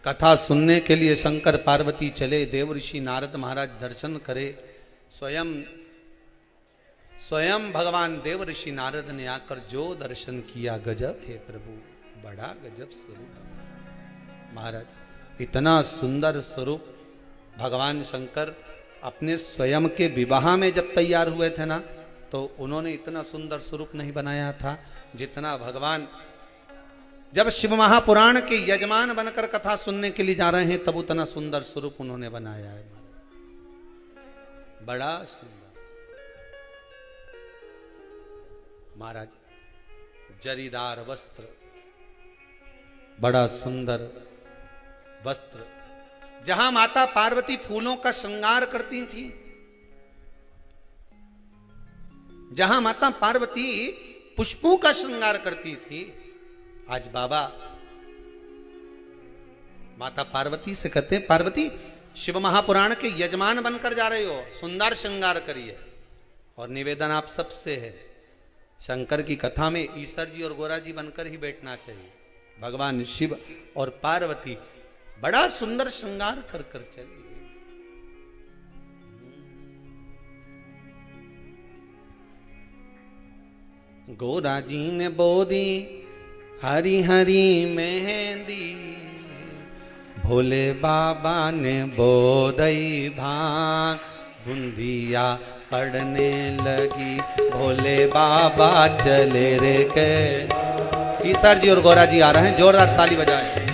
कथा सुनने के लिए शंकर पार्वती चले, देव ऋषि नारद महाराज दर्शन करे, स्वयं भगवान देव ऋषि नारद ने आकर जो दर्शन किया, गजब है प्रभु, बड़ा गजब स्वरूप महाराज। इतना सुंदर स्वरूप भगवान शंकर अपने स्वयं के विवाह में जब तैयार हुए थे ना, तो उन्होंने इतना सुंदर स्वरूप नहीं बनाया था जितना भगवान जब शिव महापुराण के यजमान बनकर कथा सुनने के लिए जा रहे हैं तब उतना सुंदर स्वरूप उन्होंने बनाया है, बड़ा सुंदर महाराज। जरीदार वस्त्र, बड़ा सुंदर वस्त्र, जहां माता पार्वती फूलों का श्रृंगार करती थी, जहां माता पार्वती पुष्पों का श्रृंगार करती थी, आज बाबा माता पार्वती से कहते हैं, पार्वती शिव महापुराण के यजमान बनकर जा रहे हो, सुंदर श्रृंगार करिए। और निवेदन आप सबसे है, शंकर की कथा में ईश्वर जी और गौरा जी बनकर ही बैठना चाहिए। भगवान शिव और पार्वती बड़ा सुंदर श्रृंगार कर कर चलिए। गौरा जी ने बोदी हरी हरी मेहंदी भोले बाबा ने बोदई भांग, बुंदिया पड़ने लगी भोले बाबा चले रे के। ईसर जी और गौरा जी आ रहे हैं, जोरदार ताली बजाए।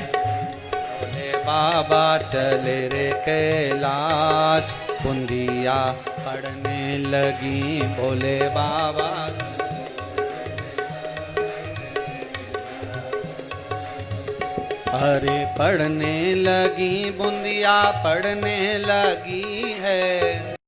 भोले बाबा चले रे कैलाश, बुंदिया पड़ने लगी भोले बाबा। अरे पड़ने लगी बुंदिया पड़ने लगी है।